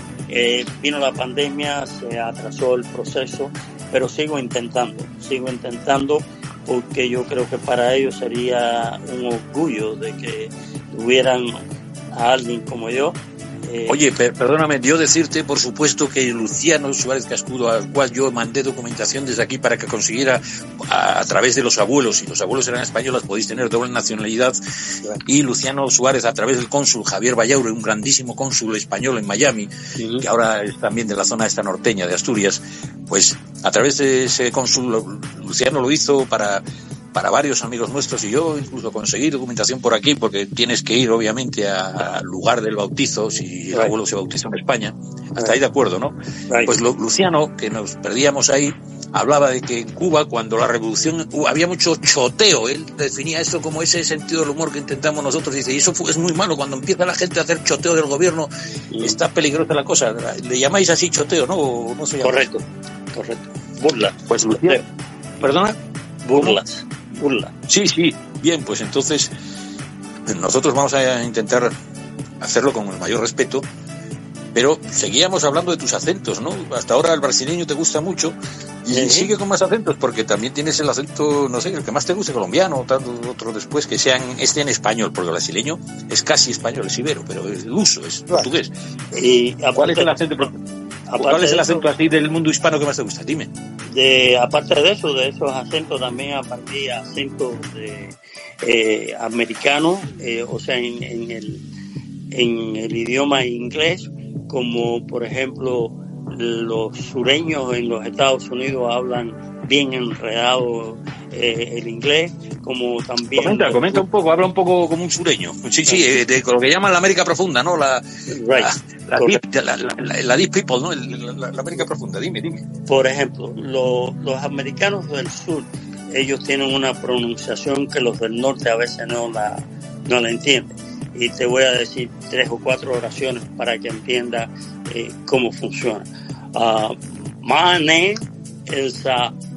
vino la pandemia, se atrasó el proceso, pero sigo intentando, porque yo creo que para ellos sería un orgullo de que tuvieran a alguien como yo. Oye, perdóname, yo decirte, por supuesto, que Luciano Suárez Cascudo, al cual yo mandé documentación desde aquí para que consiguiera a través de los abuelos, y los abuelos eran españoles, podéis tener doble nacionalidad, y Luciano Suárez a través del cónsul Javier Vallaure, un grandísimo cónsul español en Miami, que ahora es también de la zona esta norteña de Asturias, pues a través de ese cónsul Luciano lo hizo para varios amigos nuestros, y yo incluso conseguí documentación por aquí, porque tienes que ir obviamente al lugar del bautizo si el abuelo se bautizó en España. Hasta ahí de acuerdo, ¿no? Pues Luciano, que nos perdíamos ahí, hablaba de que en Cuba, cuando la revolución, había mucho choteo. Él definía esto como ese sentido del humor que intentamos nosotros. Dice, y eso es muy malo, cuando empieza la gente a hacer choteo del gobierno, está peligrosa la cosa. ¿Le llamáis así choteo, no? ¿O no se llama? Correcto. Burla. Pues Luciano, ¿perdona? Burla. Sí, bien, pues entonces nosotros vamos a intentar hacerlo con el mayor respeto, pero seguíamos hablando de tus acentos, ¿no? Hasta ahora el brasileño te gusta mucho, y sigue con más acentos, porque también tienes el acento, no sé, el que más te guste, colombiano, otro después, que esté en español, porque el brasileño es casi español, es ibero, pero el uso es portugués. Y ¿Cuál es el acento? ¿Cuál es el acento así del mundo hispano que más te gusta? Dime. Aparte de esos acentos, también aprendí acentos americanos, o sea, en el idioma inglés, como por ejemplo los sureños en los Estados Unidos hablan bien enredado el inglés, como también... Comenta un poco, habla un poco como un sureño. Sí, de lo que llaman la América Profunda, ¿no? La deep people, ¿no? La América Profunda, dime. Por ejemplo, los americanos del sur, ellos tienen una pronunciación que los del norte a veces no la entienden. Y te voy a decir 3 o 4 oraciones para que entiendas cómo funciona. My name is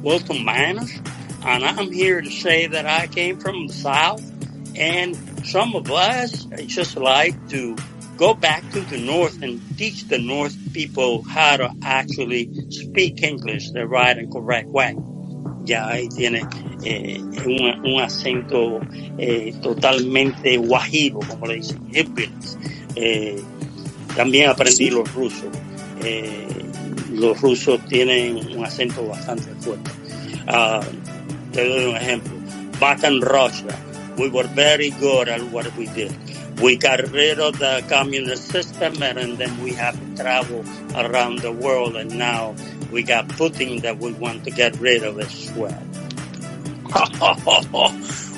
Wilton Manus, and I'm here to say that I came from the South, and some of us just like to go back to the North and teach the North people how to actually speak English the right and correct way. ya ahí tiene un acento totalmente guajiro, como le dicen, hillbillies. También aprendí los rusos. Los rusos tienen un acento bastante fuerte. Te doy un ejemplo. Back in Russia, we were very good at what we did. We got rid of the communist system, and then we have to travel around the world, and now we got Putin that we want to get rid of as well.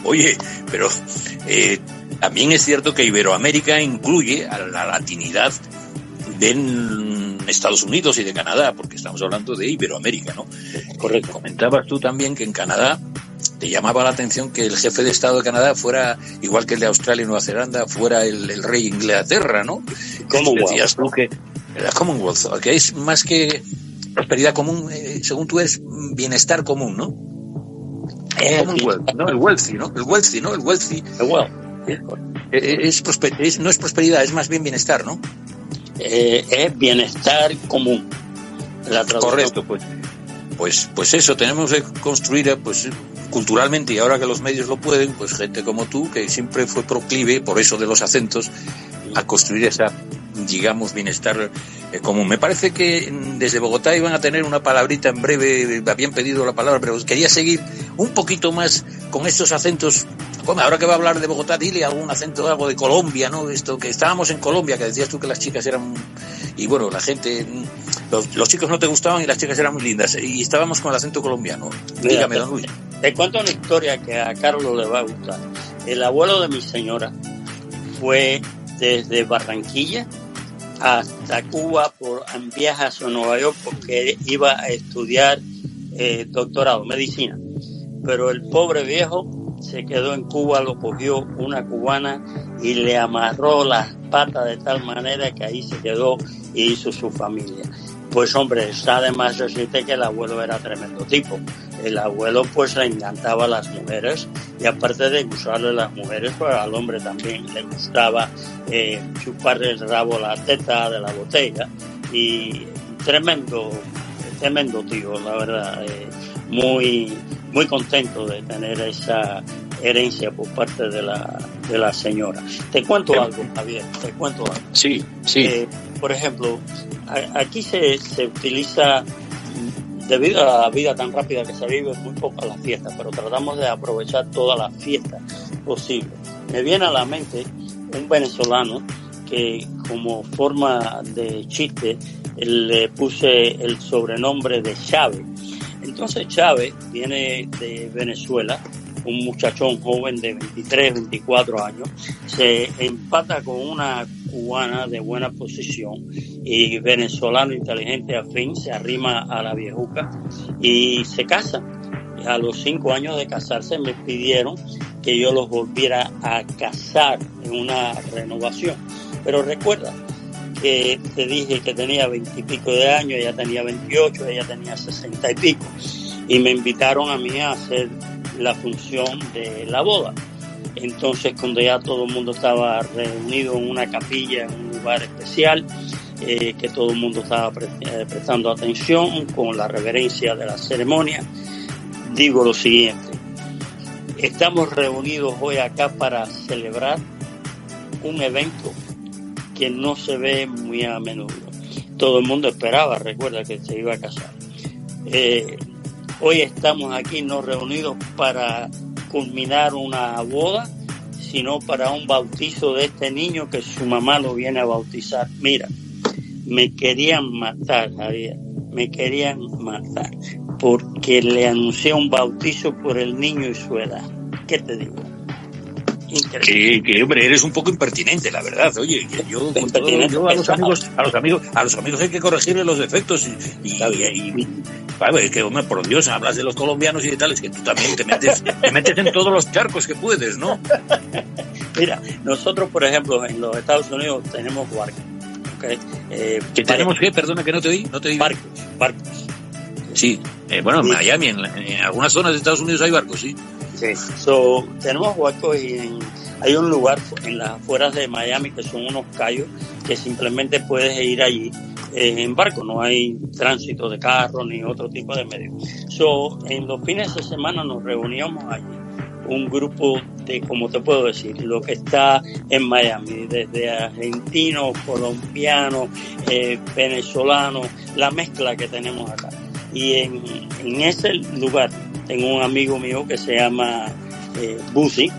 Oye, pero también es cierto que Iberoamérica incluye a la latinidad de Estados Unidos y de Canadá, porque estamos hablando de Iberoamérica, ¿no? Correcto. Comentabas tú también que en Canadá te llamaba la atención que el jefe de Estado de Canadá fuera, igual que el de Australia y Nueva Zelanda, fuera el rey de Inglaterra, ¿no? Decías tú que la Commonwealth, que es más que prosperidad común, según tú eres bienestar común, ¿no? Commonwealth, ¿no? El wealthy, ¿no? El wealthy, ¿no? El wealthy. El wealth. No es prosperidad, es más bien bienestar, ¿no? Es bienestar común. La correcto, pues eso, tenemos que construir, pues culturalmente, y ahora que los medios lo pueden, pues gente como tú, que siempre fue proclive, por eso de los acentos, a construir esa, digamos, bienestar común. Me parece que desde Bogotá iban a tener una palabrita en breve, habían pedido la palabra, pero quería seguir un poquito más con estos acentos. Bueno, ahora que va a hablar de Bogotá, dile algún acento, algo de Colombia, ¿no? Esto que estábamos en Colombia, que decías tú que las chicas eran, y bueno, la gente, los chicos no te gustaban y las chicas eran muy lindas, y estábamos con el acento colombiano. Dígame, don Luis. Te cuento una historia que a Carlos le va a gustar. El abuelo de mi señora fue desde Barranquilla hasta Cuba en viajes a Nueva York porque iba a estudiar doctorado, medicina. Pero el pobre viejo se quedó en Cuba, lo cogió una cubana y le amarró las patas de tal manera que ahí se quedó y hizo su familia. Pues hombre, está de más decirte que el abuelo era tremendo tipo. El abuelo pues le encantaba a las mujeres y aparte de gustarle a las mujeres, pues al hombre también le gustaba chuparle el rabo la teta de la botella y tremendo tío, la verdad. Muy contento de tener esa herencia por parte de la señora. Te cuento algo, Javier, Sí. Por ejemplo, aquí se utiliza, debido a la vida tan rápida que se vive, muy poco las fiestas, pero tratamos de aprovechar todas las fiestas posibles. Me viene a la mente un venezolano que como forma de chiste le puse el sobrenombre de Chávez. Entonces Chávez viene de Venezuela, un muchachón joven de 23, 24 años, se empata con una cubana de buena posición y venezolano inteligente afín, se arrima a la viejuca y se casan. A los 5 años de casarse me pidieron que yo los volviera a casar en una renovación. Pero recuerda que te dije que tenía 20 y pico de años, ella tenía 28, ella tenía 60 y pico. Y me invitaron a mí a hacer la función de la boda. Entonces, cuando ya todo el mundo estaba reunido en una capilla, en un lugar especial, que todo el mundo estaba prestando atención con la reverencia de la ceremonia, digo lo siguiente: estamos reunidos hoy acá para celebrar un evento que no se ve muy a menudo. Todo el mundo esperaba, recuerda, que se iba a casar. Hoy estamos aquí no reunidos para culminar una boda, sino para un bautizo de este niño que su mamá lo viene a bautizar. Mira, me querían matar, Javier, me querían matar, porque le anuncié un bautizo por el niño y su edad. ¿Qué te digo? Que hombre, eres un poco impertinente, la verdad. Oye, que yo a los amigos hay que corregirle los defectos y que hombre, por Dios, hablas de los colombianos y de tal, es que tú también te metes en todos los charcos que puedes, ¿no? Mira, nosotros, por ejemplo, en los Estados Unidos tenemos barcos, ¿okay? ¿Que tenemos qué? Perdona que no te oí. Barcos. Sí, bueno, en Miami, en algunas zonas de Estados Unidos hay barcos, sí. Sí, tenemos barcos y hay un lugar en las afueras de Miami que son unos cayos que simplemente puedes ir allí en barco, no hay tránsito de carro ni otro tipo de medio. En los fines de semana nos reuníamos allí, un grupo de, como te puedo decir, lo que está en Miami, desde argentinos, colombianos, venezolanos, la mezcla que tenemos acá. Y en ese lugar tengo un amigo mío que se llama Busi,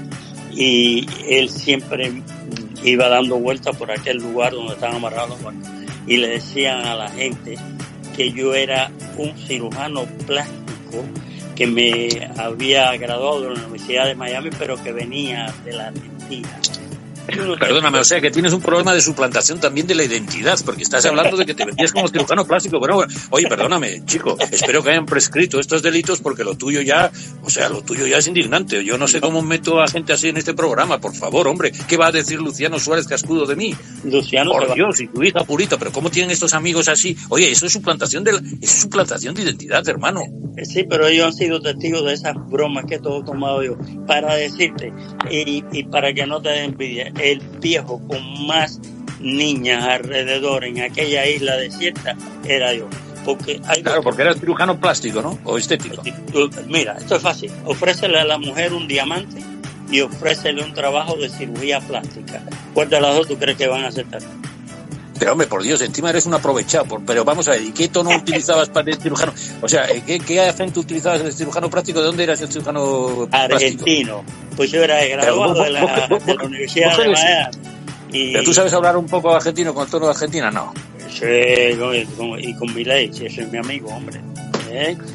y él siempre iba dando vueltas por aquel lugar donde estaban amarrados los barcos, y le decían a la gente que yo era un cirujano plástico que me había graduado de la Universidad de Miami, pero que venía de la Argentina. Perdóname, o sea que tienes un problema de suplantación también de la identidad, porque estás hablando de que te vendías como cirujano plástico. Bueno, oye, perdóname, chico, espero que hayan prescrito estos delitos, porque lo tuyo ya es indignante. Yo no sé cómo meto a gente así en este programa, por favor, hombre. ¿Qué va a decir Luciano Suárez Cascudo de mí? Luciano, por Dios, y tu hija Purita, pero ¿cómo tienen estos amigos así? Oye, eso es suplantación de identidad, hermano. Sí, pero ellos han sido testigos de esas bromas que todo he tomado yo. Para decirte, y para que no te den envidia, el viejo con más niñas alrededor en aquella isla desierta era yo. Porque porque eras cirujano plástico, ¿no? O estético. Mira, esto es fácil. Ofrécele a la mujer un diamante y ofrécele un trabajo de cirugía plástica. ¿Cuál de las dos tú crees que van a aceptar? Pero hombre, por Dios, encima eres un aprovechado. Pero vamos a ver, ¿y qué tono utilizabas para el cirujano? O sea, ¿qué acento utilizabas en el cirujano plástico? ¿De dónde eras el cirujano plástico? Argentino. Pues yo era graduado de la Universidad de Miami. ¿Pero tú sabes hablar un poco argentino con el tono de Argentina? No. Sí, y con mi ley, sí, ese es mi amigo, hombre.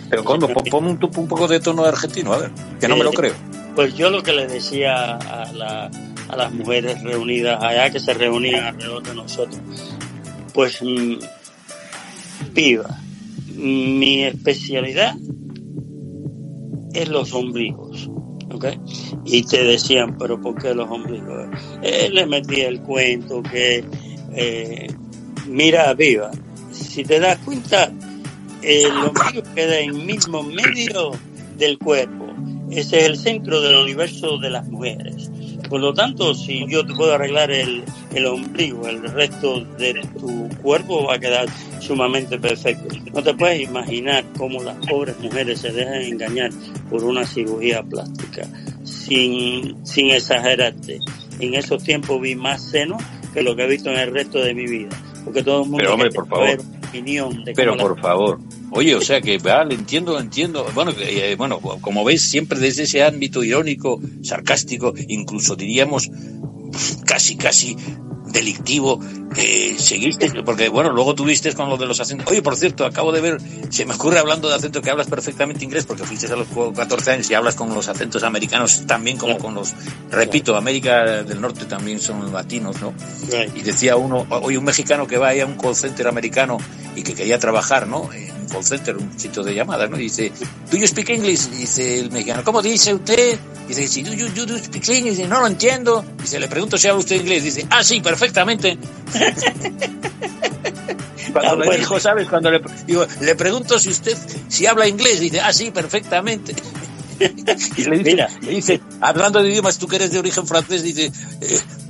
Pero pon un poco de tono argentino, a ver, que no me lo creo. Pues yo lo que le decía a las mujeres reunidas allá, que se reunían alrededor de nosotros, pues, piba, mi especialidad es los ombligos, ¿ok? Y te decían, ¿pero por qué los ombligos? Le metía el cuento que, mira, piba, si te das cuenta, el ombligo queda en el mismo medio del cuerpo. Ese es el centro del universo de las mujeres. Por lo tanto, si yo te puedo arreglar el ombligo, el resto de tu cuerpo va a quedar sumamente perfecto. No te puedes imaginar cómo las pobres mujeres se dejan engañar por una cirugía plástica. Sin exagerarte. En esos tiempos vi más senos que lo que he visto en el resto de mi vida. Porque todo el mundo... Pero hombre, por favor. Opinión de pero por favor. Oye, o sea que, vale, entiendo. Bueno, como ves, siempre desde ese ámbito irónico, sarcástico, incluso diríamos casi delictivo, seguiste, porque bueno, luego tuviste con lo de los acentos. Oye, por cierto, acabo de ver, se me ocurre hablando de acento que hablas perfectamente inglés, porque fuiste a los 14 años y hablas con los acentos americanos también como con los, repito, América del Norte también son latinos, ¿no? Y decía uno, oye, un mexicano que va a un call center americano y que quería trabajar, ¿no? En un call center, un sitio de llamadas, ¿no? Y dice, ¿do you speak English? Dice el mexicano, ¿cómo dice usted? Dice, si you do speak English, dice, no lo entiendo. Dice, le pregunto si habla usted inglés. Dice, sí, perfectamente. Cuando le dijo, ¿sabes? Cuando le pregunto si habla inglés, dice, sí, perfectamente. Y le dice, hablando de idiomas, tú que eres de origen francés, dice,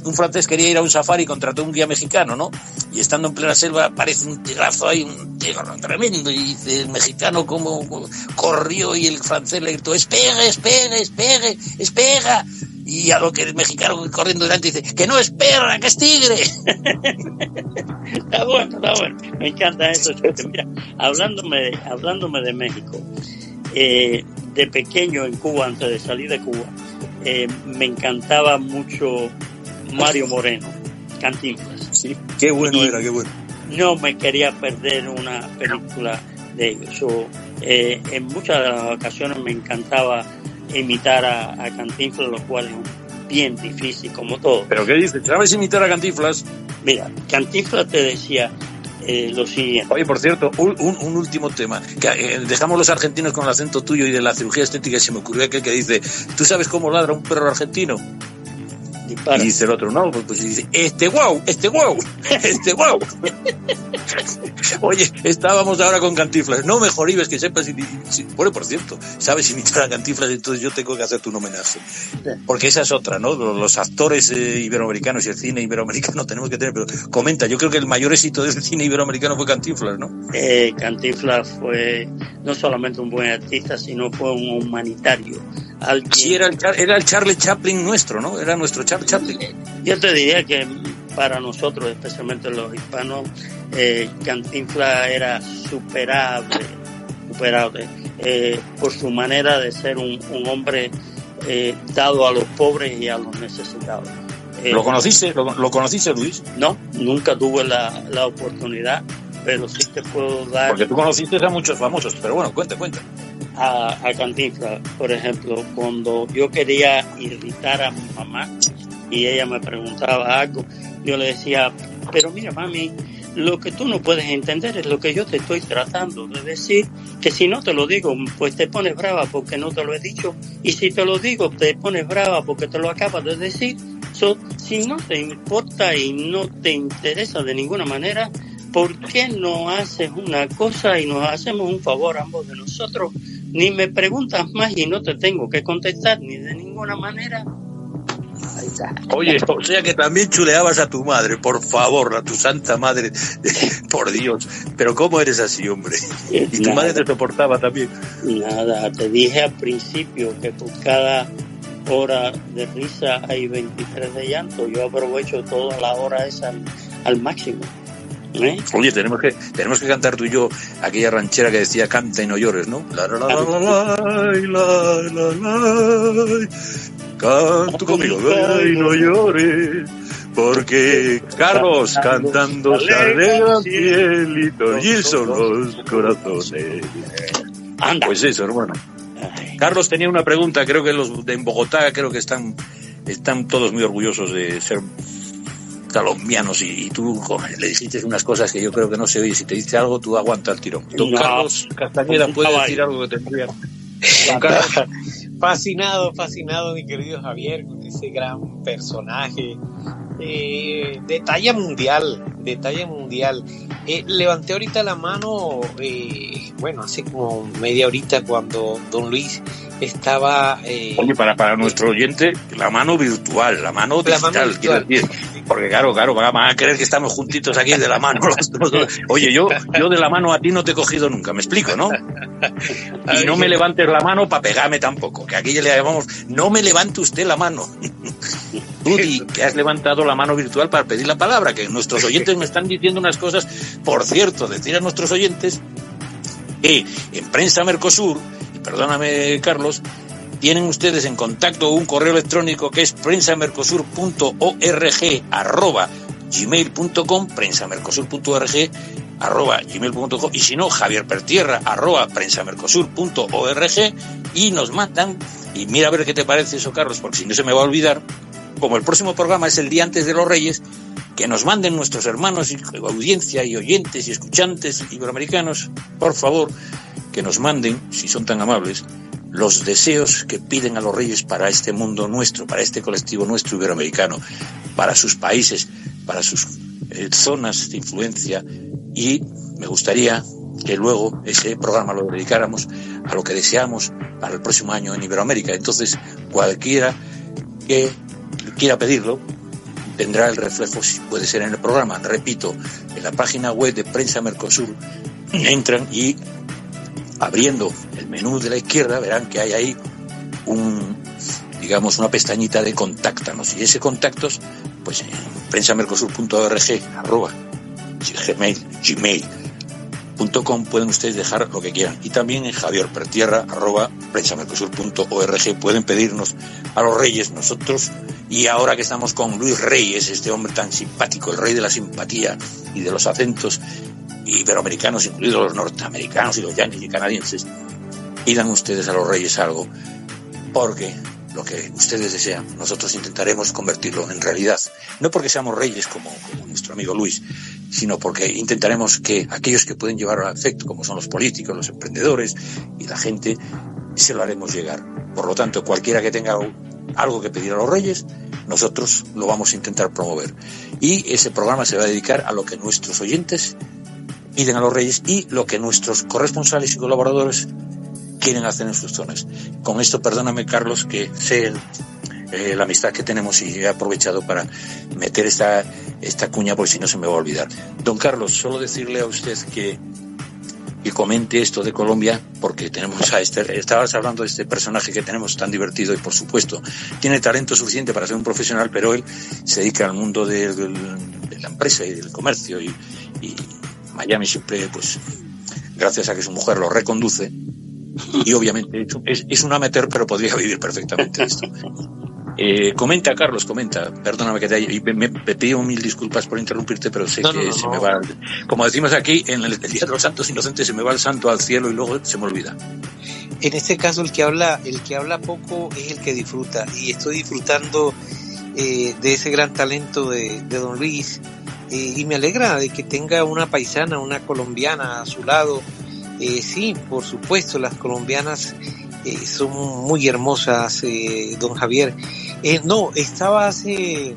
un francés quería ir a un safari y contrató un guía mexicano, ¿no? Y estando en plena selva aparece un tigrazo ahí, un tigre tremendo, y dice el mexicano como corrió y el francés le gritó, espera. Y a lo que el mexicano corriendo delante dice, que no es perra, que es tigre. Está bueno. Me encanta eso. Mira, hablándome de México, de pequeño en Cuba, antes de salir de Cuba, me encantaba mucho Mario Moreno, Cantinflas. Sí, qué bueno era. No me quería perder una película de ellos. En muchas de las ocasiones me encantaba imitar a Cantinflas, lo cual es bien difícil, como todo. ¿Pero qué dices? ¿Sabes imitar a Cantinflas? Mira, Cantinflas te decía lo siguiente. Oye, por cierto, un último tema. Que, dejamos los argentinos con el acento tuyo y de la cirugía estética, y se me ocurrió aquel que dice, ¿tú sabes cómo ladra un perro argentino? Y dice el otro, no, pues dice, guau. Oye, estábamos ahora con Cantinflas. No, mejor Ives, que sepas, bueno, por cierto, sabes imitar a Cantinflas, entonces yo tengo que hacerte un homenaje. Porque esa es otra, ¿no? Los actores iberoamericanos y el cine iberoamericano tenemos que tener, pero comenta, yo creo que el mayor éxito del cine iberoamericano fue Cantinflas, ¿no? Cantinflas fue no solamente un buen artista, sino fue un humanitario. Sí, era el Charlie Chaplin nuestro, ¿no? Era nuestro Charlie Chaplin. Yo te diría que para nosotros, especialmente los hispanos, Cantinflas era superable por su manera de ser un hombre dado a los pobres y a los necesitados. ¿Lo conociste, Luis? No, nunca tuve la oportunidad, pero sí te puedo dar... Porque tú conociste a muchos famosos, pero bueno, cuenta. A Cantinflas, por ejemplo, cuando yo quería irritar a mi mamá y ella me preguntaba algo, yo le decía, pero mira, mami, lo que tú no puedes entender es lo que yo te estoy tratando de decir, que si no te lo digo, pues te pones brava porque no te lo he dicho, y si te lo digo, te pones brava porque te lo acabas de decir. Si no te importa y no te interesa de ninguna manera, ¿por qué no haces una cosa y nos hacemos un favor ambos de nosotros? Ni me preguntas más y no te tengo que contestar ni de ninguna manera. Oye, o sea que también chuleabas a tu madre, por favor, a tu santa madre, por Dios. Pero ¿cómo eres así, hombre? Y tu madre te soportaba también. Nada, te dije al principio que por cada hora de risa hay 23 de llanto. Yo aprovecho toda la hora esa al máximo. Oye, tenemos que cantar tú y yo aquella ranchera que decía canta y no llores, ¿no? Canta conmigo y no llores, porque Carlos cantando se arreglan cielitos y son los corazones. Anda. Pues eso, hermano. Carlos tenía una pregunta, creo que los en Bogotá creo que están todos muy orgullosos de ser colombianos y tú le dijiste unas cosas que yo creo que no se oye. Si te dice algo, tú aguanta el tirón. Don Carlos Castañeda puede decir algo que tendría. Don Carlos. Fascinado, mi querido Javier, con ese gran personaje de talla mundial. Levanté ahorita la mano, hace como media horita cuando don Luis estaba... Oye, para nuestro oyente, la mano virtual, la mano digital, quiero decir. Porque claro, van a creer que estamos juntitos aquí de la mano. Oye, yo de la mano a ti no te he cogido nunca, me explico, ¿no? Y no me levantes la mano para pegarme tampoco, que aquí ya le llamamos, no me levante usted la mano. Tú di que has levantado la mano virtual para pedir la palabra, que nuestros oyentes me están diciendo unas cosas. Por cierto, decir a nuestros oyentes que en Prensa Mercosur, y perdóname Carlos, tienen ustedes en contacto un correo electrónico que es prensamercosur.org@gmail.com, prensamercosur.org@gmail.com, y si no, javierpertierra@prensamercosur.org, y nos mandan, y mira a ver qué te parece eso, Carlos, porque si no se me va a olvidar, como el próximo programa es el día antes de los Reyes, que nos manden nuestros hermanos y audiencia y oyentes y escuchantes iberoamericanos, por favor, que nos manden, si son tan amables, los deseos que piden a los Reyes para este mundo nuestro, para este colectivo nuestro iberoamericano, para sus países, para sus zonas de influencia, y me gustaría que luego ese programa lo dedicáramos a lo que deseamos para el próximo año en Iberoamérica. Entonces, cualquiera que quiera pedirlo tendrá el reflejo, si puede ser en el programa. Repito, en la página web de Prensa Mercosur entran y, abriendo el menú de la izquierda, verán que hay ahí una pestañita de contáctanos, y ese contactos, pues en prensamercosur.org@gmail.com pueden ustedes dejar lo que quieran, y también en javierpertierra@prensamercosur.org pueden pedirnos a los Reyes. Nosotros, y ahora que estamos con Luis Reyes, este hombre tan simpático, el rey de la simpatía y de los acentos iberoamericanos, incluidos los norteamericanos y los yanquis y canadienses, pidan ustedes a los Reyes algo, porque lo que ustedes desean, nosotros intentaremos convertirlo en realidad. No porque seamos reyes como nuestro amigo Luis, sino porque intentaremos que aquellos que pueden llevar al efecto, como son los políticos, los emprendedores y la gente, se lo haremos llegar. Por lo tanto, cualquiera que tenga algo que pedir a los Reyes, nosotros lo vamos a intentar promover. Y ese programa se va a dedicar a lo que nuestros oyentes piden a los Reyes y lo que nuestros corresponsales y colaboradores quieren hacer en sus zonas. Con esto, perdóname, Carlos, que sé la amistad que tenemos y he aprovechado para meter esta cuña, por si no se me va a olvidar. Don Carlos, solo decirle a usted que comente esto de Colombia, porque tenemos a estabas hablando de este personaje que tenemos tan divertido y, por supuesto, tiene talento suficiente para ser un profesional, pero él se dedica al mundo de la empresa y del comercio y Miami siempre, pues, gracias a que su mujer lo reconduce, y obviamente es un amateur, pero podría vivir perfectamente esto. Comenta, Carlos, comenta. Perdóname que me pido mil disculpas por interrumpirte, pero sé que se me va, como decimos aquí, en el Día de los Santos Inocentes, se me va el santo al cielo y luego se me olvida. En este caso, el que habla poco es el que disfruta, y estoy disfrutando de ese gran talento de don Luis, y me alegra de que tenga una paisana, una colombiana a su lado. Sí, por supuesto, las colombianas son muy hermosas, don Javier. Estaba hace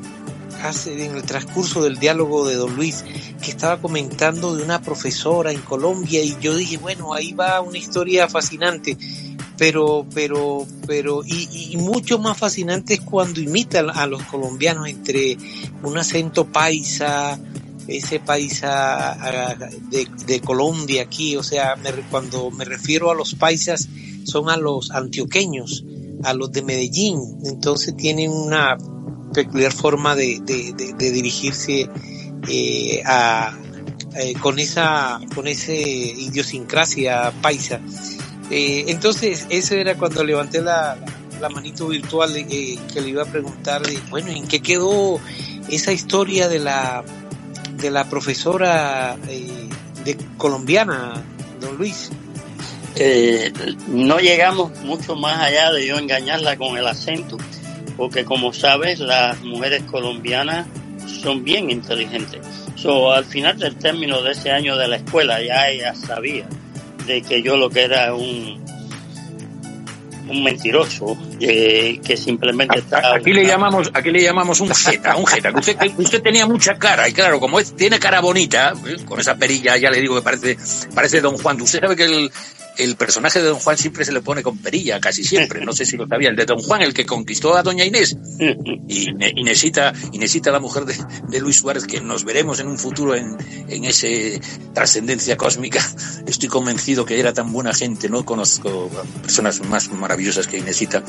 en el transcurso del diálogo de don Luis, que estaba comentando de una profesora en Colombia, y yo dije, bueno, ahí va una historia fascinante, pero mucho más fascinante es cuando imita a los colombianos, entre un acento paisa, ese paisa de Colombia aquí, o sea, cuando me refiero a los paisas, son a los antioqueños, a los de Medellín. Entonces tienen una peculiar forma de dirigirse con ese idiosincrasia paisa. Entonces eso era cuando levanté la manito virtual, que le iba a preguntar bueno, ¿en qué quedó esa historia de la profesora de colombiana, don Luis? No llegamos mucho más allá de yo engañarla con el acento, porque como sabes, las mujeres colombianas son bien inteligentes. Al final del término de ese año de la escuela, ya ella sabía de que yo lo que era un mentiroso, que simplemente estaba... Aquí le llamamos un jeta, que usted tenía mucha cara, y claro, como tiene cara bonita, con esa perilla, ya le digo que parece Don Juan. Usted sabe que el personaje de Don Juan siempre se le pone con perilla, casi siempre, no sé si lo sabía, el de Don Juan, el que conquistó a doña Inés, y Inesita, la mujer de Luis Suárez, que nos veremos en un futuro en ese trascendencia cósmica. Estoy convencido que era tan buena gente, no conozco personas más maravillosas que Inesita.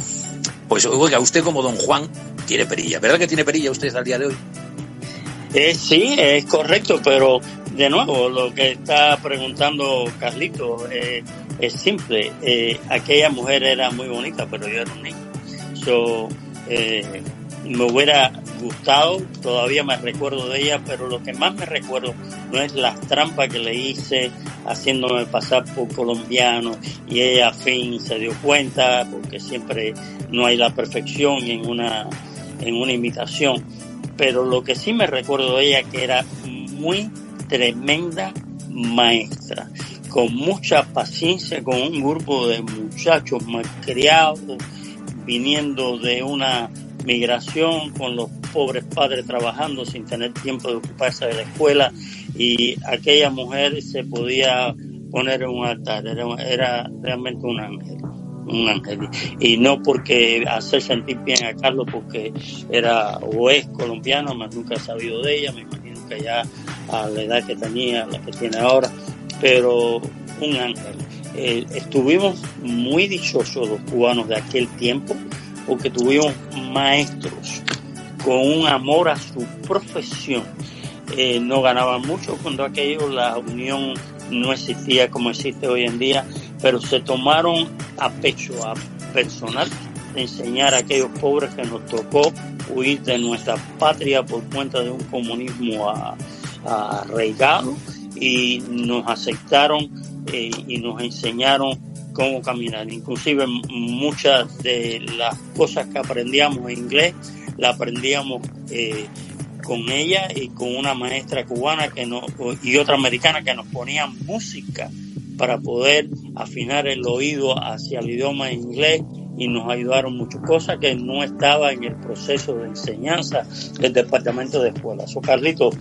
Pues oiga, usted como Don Juan tiene perilla, ¿verdad que tiene perilla usted al día de hoy? Sí, es correcto, pero de nuevo, lo que está preguntando Carlito es simple. Aquella mujer era muy bonita, pero yo era un niño. Me hubiera gustado, todavía me recuerdo de ella, pero lo que más me recuerdo no es las trampas que le hice haciéndome pasar por colombiano, y ella a fin se dio cuenta, porque siempre no hay la perfección en una imitación. Pero lo que sí me recuerdo de ella, que era muy tremenda maestra, con mucha paciencia, con un grupo de muchachos malcriados, viniendo de una migración, con los pobres padres trabajando sin tener tiempo de ocuparse de la escuela, y aquella mujer se podía poner en un altar, era realmente un ángel. Y no porque hacer sentir bien a Carlos porque era o es colombiano, más nunca he sabido de ella, me imagino que ya a la edad que tenía, la que tiene ahora, pero un ángel. Estuvimos muy dichosos los cubanos de aquel tiempo, porque tuvimos maestros con un amor a su profesión. No ganaban mucho cuando aquello, la unión no existía como existe hoy en día, pero se tomaron a pecho, a personal, de enseñar a aquellos pobres que nos tocó huir de nuestra patria por cuenta de un comunismo arraigado, y nos aceptaron y nos enseñaron cómo caminar. Inclusive muchas de las cosas que aprendíamos en inglés, la aprendíamos con ella y con una maestra cubana y otra americana, que nos ponían música para poder afinar el oído hacia el idioma inglés, y nos ayudaron mucho, cosas que no estaba en el proceso de enseñanza del departamento de escuelas. Carlito,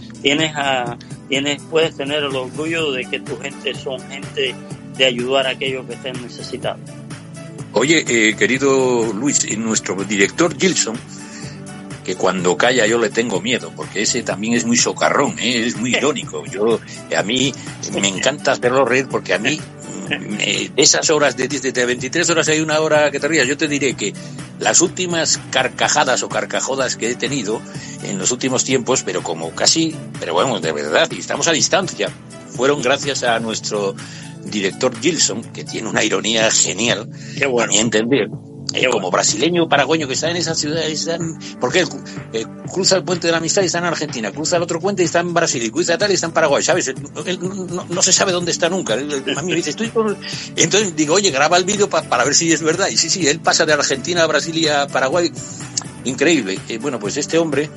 puedes tener el orgullo de que tu gente son gente de ayudar a aquellos que estén necesitados. Oye, querido Luis, nuestro director Gilson, que cuando calla yo le tengo miedo, porque ese también es muy socarrón, es muy irónico. A mí me encanta hacerlo reír, porque a mí esas horas de 23 horas hay una hora que te rías. Yo te diré que las últimas carcajadas o carcajodas que he tenido en los últimos tiempos, pero bueno, de verdad, y estamos a distancia, fueron gracias a nuestro director Gilson, que tiene una ironía genial. Qué bueno. A mi entender. Como brasileño paraguayo que está en esa ciudad, porque cruza el puente de la amistad y está en Argentina, cruza el otro puente y está en Brasil, y cruza tal y está en Paraguay, ¿sabes? Él no se sabe dónde está nunca. A mí me dice, entonces digo, oye, graba el vídeo para ver si es verdad. Y sí, él pasa de Argentina a Brasil y a Paraguay. Increíble. Bueno, pues este hombre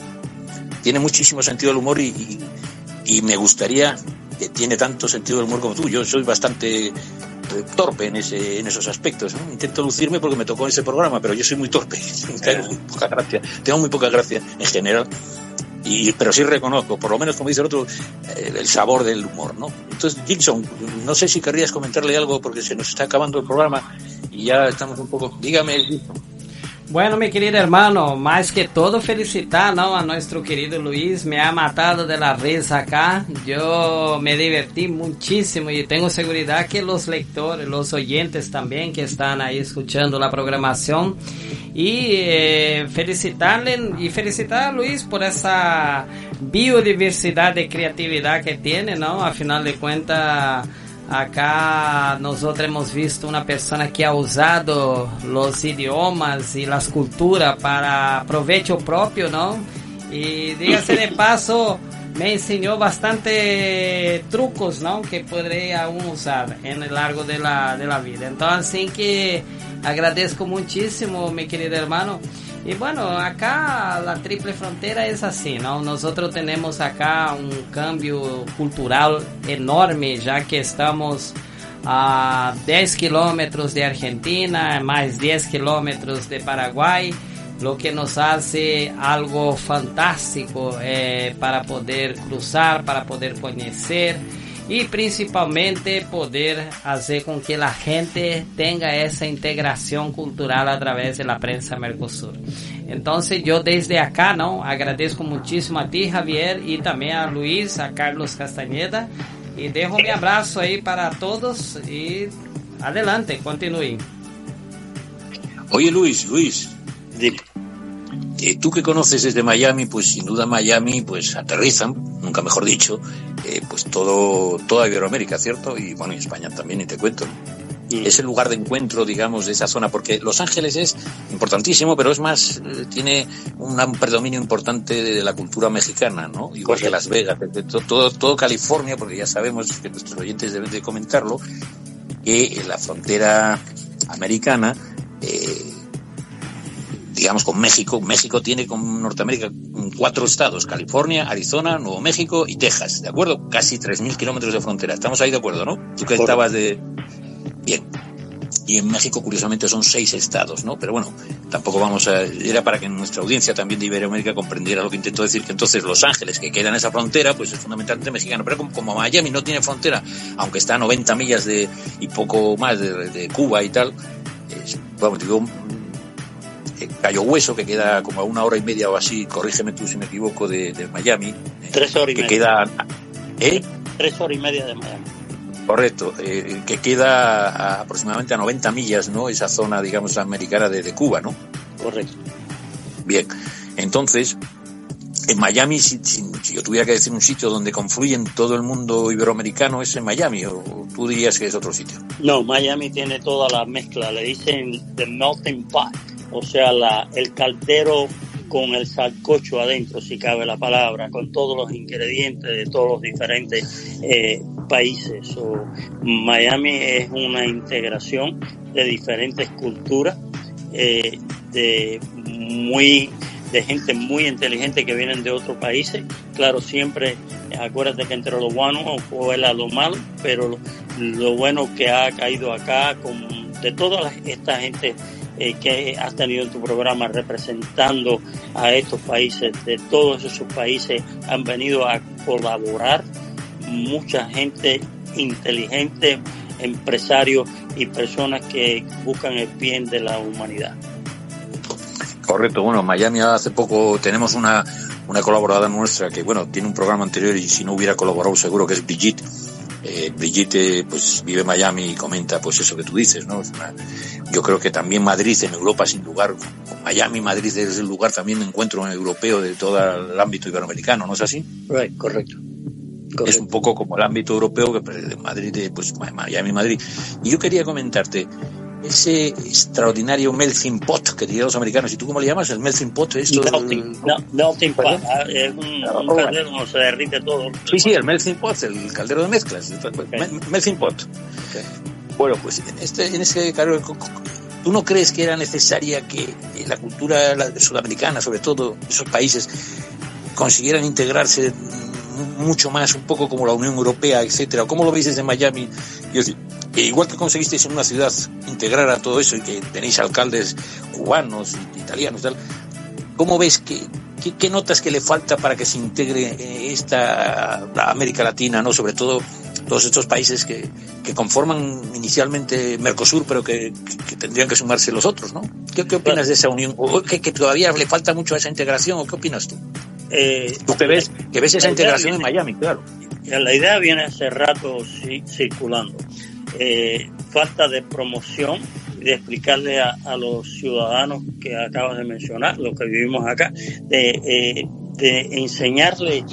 tiene muchísimo sentido del humor y me gustaría que tiene tanto sentido del humor como tú. Yo soy bastante torpe en esos aspectos, ¿no? Intento lucirme porque me tocó ese programa, pero yo soy muy torpe. Tengo muy poca gracia en general, pero sí reconozco, por lo menos como dice el otro, el sabor del humor, ¿no? Entonces, Gilson, no sé si querrías comentarle algo porque se nos está acabando el programa y ya estamos un poco... Dígame, Gilson. Bueno, mi querido hermano, más que todo felicitar, ¿no?, a nuestro querido Luis. Me ha matado de la risa acá. Yo me divertí muchísimo y tengo seguridad que los lectores, los oyentes también que están ahí escuchando la programación. Y felicitar a Luis por esa biodiversidad de creatividad que tiene, ¿no? A final de cuentas, acá nosotros hemos visto una persona que ha usado los idiomas y las culturas para provecho propio, ¿no? Y dígase de paso, me enseñó bastante trucos, ¿no?, que podría aún usar en el largo de la vida. Entonces, así que agradezco muchísimo, mi querido hermano. Y bueno, acá la Triple Frontera es así, ¿no? Nosotros tenemos acá un cambio cultural enorme, ya que estamos a 10 kilómetros de Argentina, más 10 kilómetros de Paraguay, lo que nos hace algo fantástico para poder cruzar, para poder conocer y principalmente poder hacer con que la gente tenga esa integración cultural a través de la prensa Mercosur. Entonces yo desde acá, ¿no?, agradezco muchísimo a ti, Javier, y también a Luis, a Carlos Castañeda, y dejo mi abrazo ahí para todos y adelante, continúen. Oye, Luis, dime. Tú que conoces desde Miami, pues sin duda Miami, pues aterrizan, nunca mejor dicho, pues toda Iberoamérica, ¿cierto? Y bueno, y España también, y te cuento. Es el lugar de encuentro, digamos, de esa zona, porque Los Ángeles es importantísimo, pero es más, tiene un predominio importante de la cultura mexicana, ¿no? Igual que Las Vegas, todo California, porque ya sabemos que nuestros oyentes deben de comentarlo, que en la frontera americana, digamos, con México tiene con Norteamérica 4 estados: California, Arizona, Nuevo México y Texas, ¿de acuerdo? Casi 3.000 kilómetros de frontera. Estamos ahí de acuerdo, ¿no? Tú que estabas Bien. Y en México, curiosamente, son 6 estados, ¿no? Pero bueno, tampoco era para que nuestra audiencia también de Iberoamérica comprendiera lo que intento decir, que entonces Los Ángeles, que queda en esa frontera, pues es fundamentalmente mexicano. Pero como Miami no tiene frontera, aunque está a 90 millas y poco más de Cuba y tal, vamos, digo, Cayo Hueso, que queda como a 1 hora y media o así, corrígeme tú si me equivoco, de Miami. 3 horas y media. Queda... 3 horas y media de Miami. Correcto, que queda aproximadamente a 90 millas, ¿no? Esa zona, digamos, americana de Cuba, ¿no? Correcto. Bien, entonces, en Miami, si yo tuviera que decir un sitio donde confluyen todo el mundo iberoamericano, ¿es en Miami o tú dirías que es otro sitio? No, Miami tiene toda la mezcla, le dicen the melting pot, o sea, el caldero con el sancocho adentro, si cabe la palabra, con todos los ingredientes de todos los diferentes países. Miami es una integración de diferentes culturas, de gente muy inteligente que vienen de otros países. Claro, siempre acuérdate que entre lo bueno fue lo malo, pero lo bueno que ha caído acá, de toda esta gente que has tenido en tu programa representando a estos países. De todos esos países han venido a colaborar mucha gente inteligente, empresarios y personas que buscan el bien de la humanidad. Correcto. Bueno, en Miami hace poco tenemos una colaboradora nuestra que, bueno, tiene un programa anterior y si no hubiera colaborado seguro, que es Brigitte. Brigitte pues vive en Miami y comenta pues eso que tú dices, ¿no? Yo creo que también Madrid en Europa, sin lugar, Miami, Madrid es el lugar también de encuentro europeo de todo el ámbito iberoamericano, ¿no es así? Right, correcto. Es un poco como el ámbito europeo que de Madrid, pues Miami, Madrid. Y yo quería comentarte ese extraordinario melting pot que dirían los americanos. ¿Y tú cómo le llamas? ¿El melting pot? ¿Esto? Melting pot. Es un caldero donde se derrite todo. Sí, el melting pot, el caldero de mezclas. Okay. Melting pot. Okay. Bueno, pues en ese caldero, ¿tú no crees que era necesaria que la cultura sudamericana, sobre todo esos países, consiguieran integrarse mucho más, un poco como la Unión Europea, etcétera? ¿Cómo lo veis desde Miami? Igual que conseguisteis en una ciudad integrar a todo eso y que tenéis alcaldes cubanos, italianos, tal, ¿cómo ves qué notas que le falta para que se integre la América Latina, no? Sobre todo todos estos países que conforman inicialmente Mercosur, pero que tendrían que sumarse los otros, ¿no? ¿Qué opinas de esa unión? ¿O que todavía le falta mucho a esa integración? ¿O qué opinas tú? Tú que ves esa integración en Miami, claro. La idea viene hace rato circulando. Falta de promoción y de explicarle a los ciudadanos que acabas de mencionar, los que vivimos acá, de enseñarles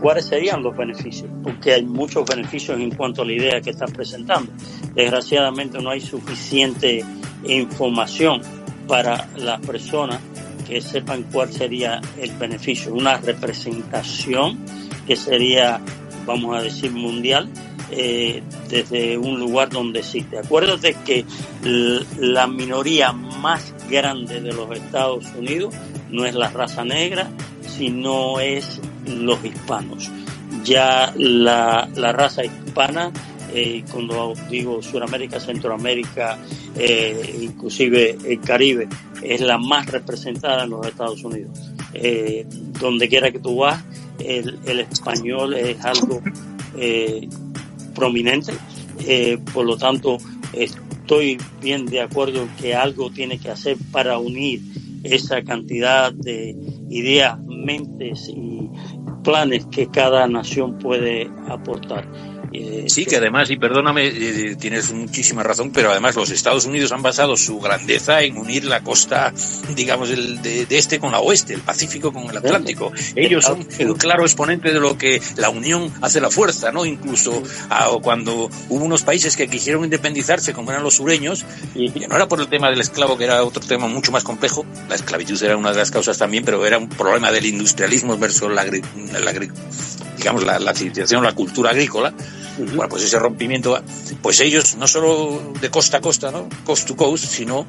cuáles serían los beneficios, porque hay muchos beneficios en cuanto a la idea que estás presentando. Desgraciadamente no hay suficiente información para las personas que sepan cuál sería el beneficio. Una representación que sería, vamos a decir, mundial, desde un lugar donde existe. Acuérdate que la minoría más grande de los Estados Unidos no es la raza negra, sino es los hispanos. Ya la raza hispana, cuando digo Sudamérica, Centroamérica, inclusive el Caribe, es la más representada en los Estados Unidos. Donde quiera que tú vas, el español es algo prominente, por lo tanto estoy bien de acuerdo que algo tiene que hacer para unir esa cantidad de ideas, mentes y planes que cada nación puede aportar. Sí, que además, y perdóname, tienes muchísima razón, pero además los Estados Unidos han basado su grandeza en unir la costa, digamos, de este con la oeste, el Pacífico con el Atlántico. Ellos son el claro exponente de lo que la unión hace la fuerza, ¿no? Incluso cuando hubo unos países que quisieron independizarse, como eran los sureños, que no era por el tema del esclavo, que era otro tema mucho más complejo. La esclavitud era una de las causas también, pero era un problema del industrialismo versus la civilización, la cultura agrícola. Bueno, pues ese rompimiento, pues ellos no solo de costa a costa, ¿no? Coast to coast, sino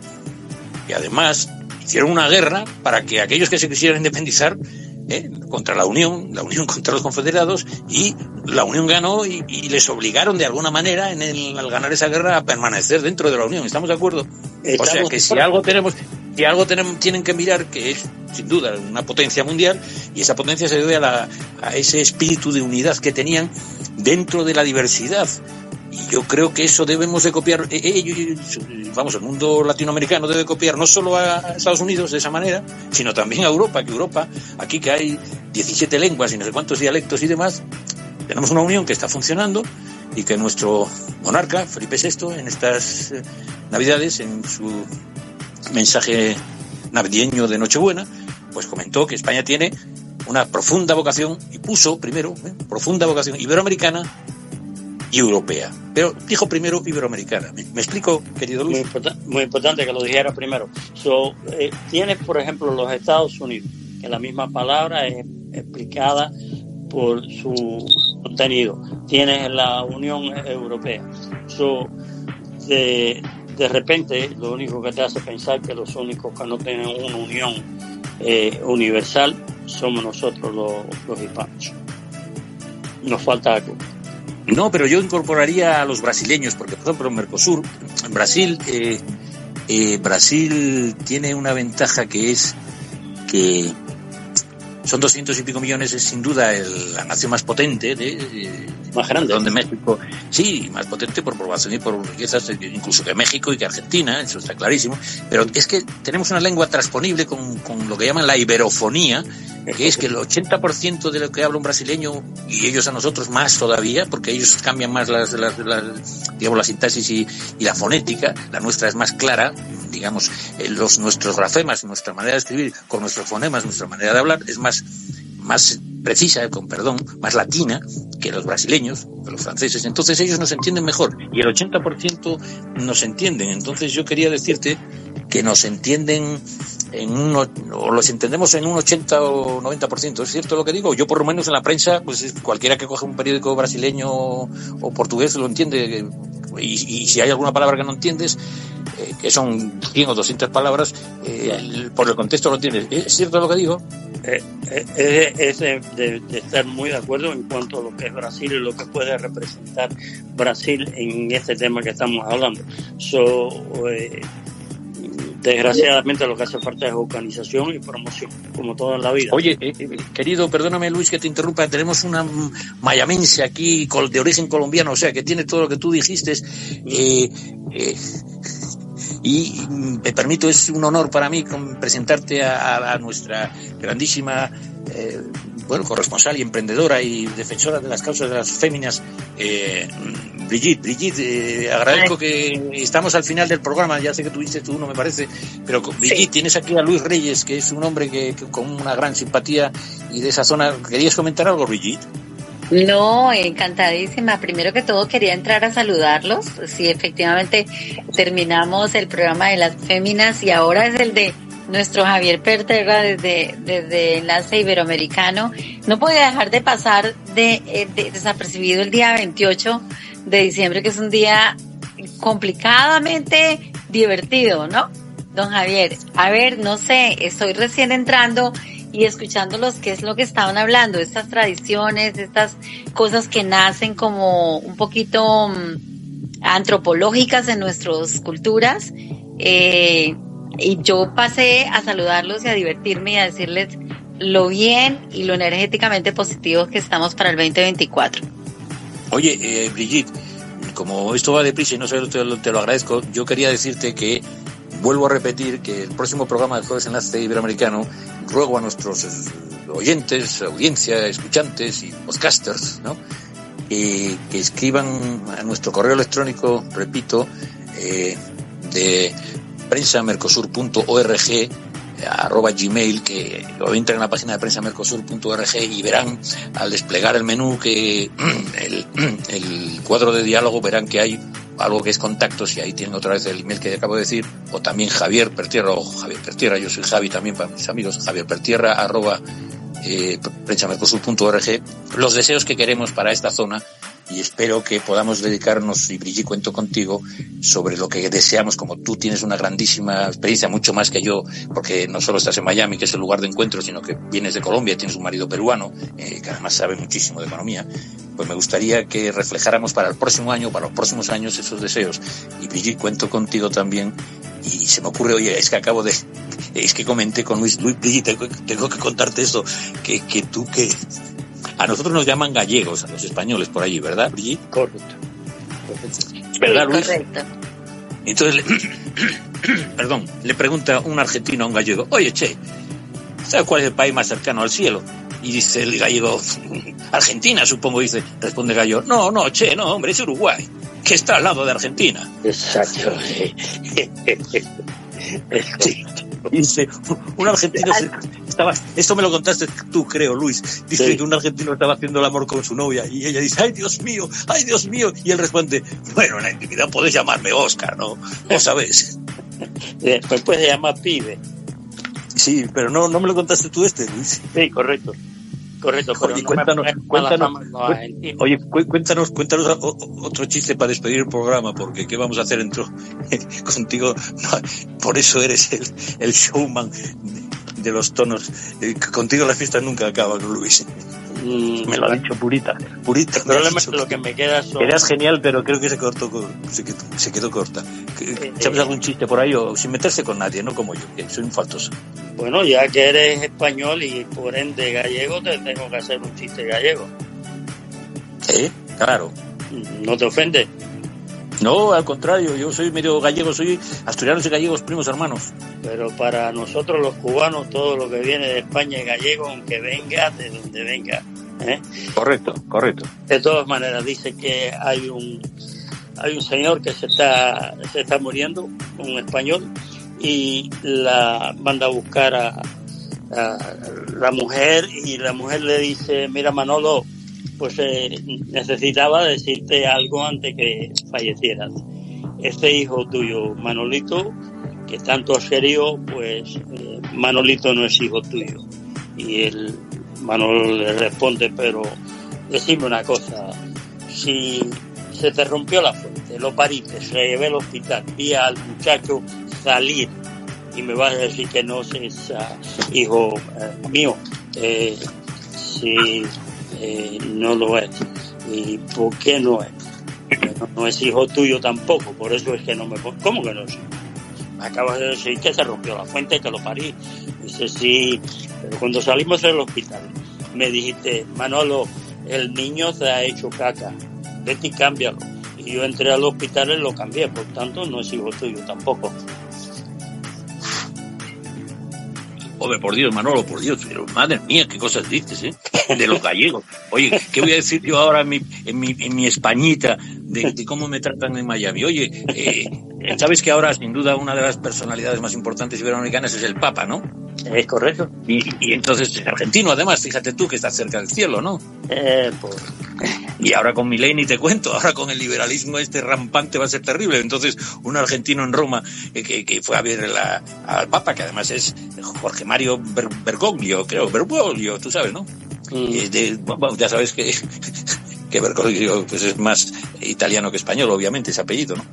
que además hicieron una guerra para que aquellos que se quisieran independizar contra la Unión contra los confederados, y la Unión ganó y les obligaron de alguna manera al ganar esa guerra a permanecer dentro de la Unión. ¿Estamos de acuerdo? O sea que si algo tienen que mirar, que es sin duda una potencia mundial, y esa potencia se debe a ese espíritu de unidad que tenían dentro de la diversidad. Y yo creo que eso debemos de copiar. Vamos, el mundo latinoamericano debe copiar no solo a Estados Unidos de esa manera, sino también a Europa, aquí que hay 17 lenguas y no sé cuántos dialectos y demás, tenemos una unión que está funcionando, y que nuestro monarca, Felipe VI, en estas Navidades, en su mensaje navideño de Nochebuena, pues comentó que España tiene una profunda vocación, y puso primero profunda vocación iberoamericana y europea, pero dijo primero iberoamericana. ¿Me explico, querido Luis? Muy importante que lo dijera primero. Tienes, por ejemplo, los Estados Unidos, que la misma palabra es explicada por su contenido. Tienes la Unión Europea. De repente, lo único que te hace pensar que los únicos que no tienen una unión universal somos nosotros los hispanos. Nos falta algo. No, pero yo incorporaría a los brasileños, porque por ejemplo en Mercosur, en Brasil, Brasil tiene una ventaja que es que son 200 y pico millones, es sin duda la nación más potente, más grande, donde México, sí, más potente por población y por riquezas, incluso que México y que Argentina, eso está clarísimo, pero es que tenemos una lengua transponible con lo que llaman la iberofonía, que es que el 80% de lo que habla un brasileño, y ellos a nosotros más todavía, porque ellos cambian más digamos, la sintaxis y la fonética, la nuestra es más clara, digamos, nuestros grafemas, nuestra manera de escribir, con nuestros fonemas, nuestra manera de hablar, es más precisa, más latina que los brasileños, que los franceses. Entonces ellos nos entienden mejor y el 80% nos entienden. Entonces yo quería decirte que nos entienden o los entendemos en un 80 o 90%. ¿Es cierto lo que digo? Yo por lo menos en la prensa, pues cualquiera que coge un periódico brasileño o portugués lo entiende. Y si hay alguna palabra que no entiendes, que son 100 o 200 palabras, por el contexto lo entiendes. ¿Es cierto lo que digo? Es de estar muy de acuerdo en cuanto a lo que es Brasil y lo que puede representar Brasil en este tema que estamos hablando. Desgraciadamente lo que hace falta es organización y promoción, como todo en la vida. Oye, querido, perdóname Luis que te interrumpa, tenemos una mayamense aquí de origen colombiano, o sea, que tiene todo lo que tú dijiste, y me permito, es un honor para mí presentarte a nuestra grandísima corresponsal y emprendedora y defensora de las causas de las féminas, Brigitte, agradezco que estamos al final del programa, ya sé que tuviste tú uno, me parece, pero Brigitte, tienes aquí a Luis Reyes, que es un hombre que con una gran simpatía y de esa zona. ¿Querías comentar algo, Brigitte? No, encantadísima. Primero que todo quería entrar a saludarlos. Sí, efectivamente terminamos el programa de las féminas y ahora es el de nuestro Javier Pertega desde Enlace Iberoamericano. No podía dejar de pasar desapercibido el día 28 de diciembre, que es un día complicadamente divertido, ¿no? Don Javier, a ver, no sé, estoy recién entrando y escuchándolos, qué es lo que estaban hablando, estas tradiciones, estas cosas que nacen como un poquito antropológicas en nuestras culturas, y yo pasé a saludarlos y a divertirme y a decirles lo bien y lo energéticamente positivos que estamos para el 2024. Oye, Brigitte, como esto va deprisa y no sé, te lo agradezco, yo quería decirte que vuelvo a repetir que el próximo programa de Jueves Enlace Iberoamericano ruego a nuestros oyentes, audiencia, escuchantes y podcasters, ¿no? Que escriban a nuestro correo electrónico, repito, de prensamercosur.org @gmail, que o entren en la página de prensamercosur.org y verán al desplegar el menú que el cuadro de diálogo, verán que hay algo que es contactos y ahí tienen otra vez el email que acabo de decir, o también Javier Pertierra, yo soy Javi también para mis amigos, Javier Pertierra @prensamercosur.org, los deseos que queremos para esta zona, y espero que podamos dedicarnos, y Brigitte, cuento contigo, sobre lo que deseamos. Como tú tienes una grandísima experiencia, mucho más que yo, porque no solo estás en Miami, que es el lugar de encuentro, sino que vienes de Colombia y tienes un marido peruano, que además sabe muchísimo de economía, pues me gustaría que reflejáramos para el próximo año, para los próximos años, esos deseos. Y Brigitte, cuento contigo también, y se me ocurre, oye, es que comenté con Luis, Brigitte, tengo que contarte esto, que a nosotros nos llaman gallegos, a los españoles por allí, ¿verdad, Brigitte? Correcto. ¿Verdad, Luis? Correcto. Entonces, le pregunta un argentino a un gallego, oye, che, ¿sabes cuál es el país más cercano al cielo? Y dice el gallego, Argentina, supongo, responde el gallego, no, hombre, es Uruguay, que está al lado de Argentina. Exacto. Sí. Dice, un argentino esto me lo contaste tú, creo, Luis. Dice sí, que un argentino estaba haciendo el amor con su novia y ella dice, ay Dios mío, y él responde, bueno, en la intimidad podés llamarme Oscar, ¿no? ¿Lo sabes? Después puedes llamar pibe. Sí, pero no me lo contaste tú, Luis. Sí, correcto, oye, pero cuéntanos otro chiste para despedir el programa, porque ¿qué vamos a hacer contigo? No, por eso eres el showman de los tonos. Contigo la fiesta nunca acaba, Luis. Me lo ha dicho Purita. El problema es lo que me queda son... Eras genial, pero creo que se quedó corta. ¿Sabes algún chiste por ahí? O sin meterse con nadie, no como yo, que soy un faltoso. Bueno, ya que eres español y por ende gallego, te tengo que hacer un chiste gallego. Claro. ¿No te ofende? No, al contrario, yo soy medio gallego, soy asturianos y gallegos primos hermanos. Pero para nosotros los cubanos, todo lo que viene de España es gallego, aunque venga de donde venga. Correcto. De todas maneras, dice que hay un señor que se está muriendo, un español, y la manda a buscar a la mujer, y la mujer le dice: mira, Manolo, pues necesitaba decirte algo antes que fallecieras. Este hijo tuyo, Manolito, que tanto has querido, pues Manolito no es hijo tuyo. Y Manolo le responde: pero decime una cosa, si se te rompió la fuente, lo pariste, se llevé al hospital, vi al muchacho salir, y me vas a decir que no es hijo mío, si no lo es. ¿Y por qué no es? No es hijo tuyo tampoco, por eso es que no me... ¿Cómo que no es? Me acabas de decir que se rompió la fuente, que lo parí. Dice: sí, pero cuando salimos del hospital me dijiste: Manolo, el niño te ha hecho caca, vete y cámbialo. Y yo entré al hospital y lo cambié, por tanto no es hijo tuyo tampoco. Hombre, por Dios, Manolo, por Dios, pero madre mía, qué cosas dices, de los gallegos. Oye, ¿qué voy a decir yo ahora en mi Españita de cómo me tratan en Miami? Oye, sabes que ahora, sin duda, una de las personalidades más importantes iberoamericanas es el Papa, ¿no? Es correcto. Y entonces es argentino, además, fíjate tú que está cerca del cielo, ¿no? Y ahora con Milei ni te cuento, ahora con el liberalismo rampante va a ser terrible. Entonces, un argentino en Roma que fue a ver al Papa, que además es Jorge Mario Bergoglio, tú sabes, ¿no? Ya sabes que Bergoglio pues es más italiano que español, obviamente, ese apellido, ¿no?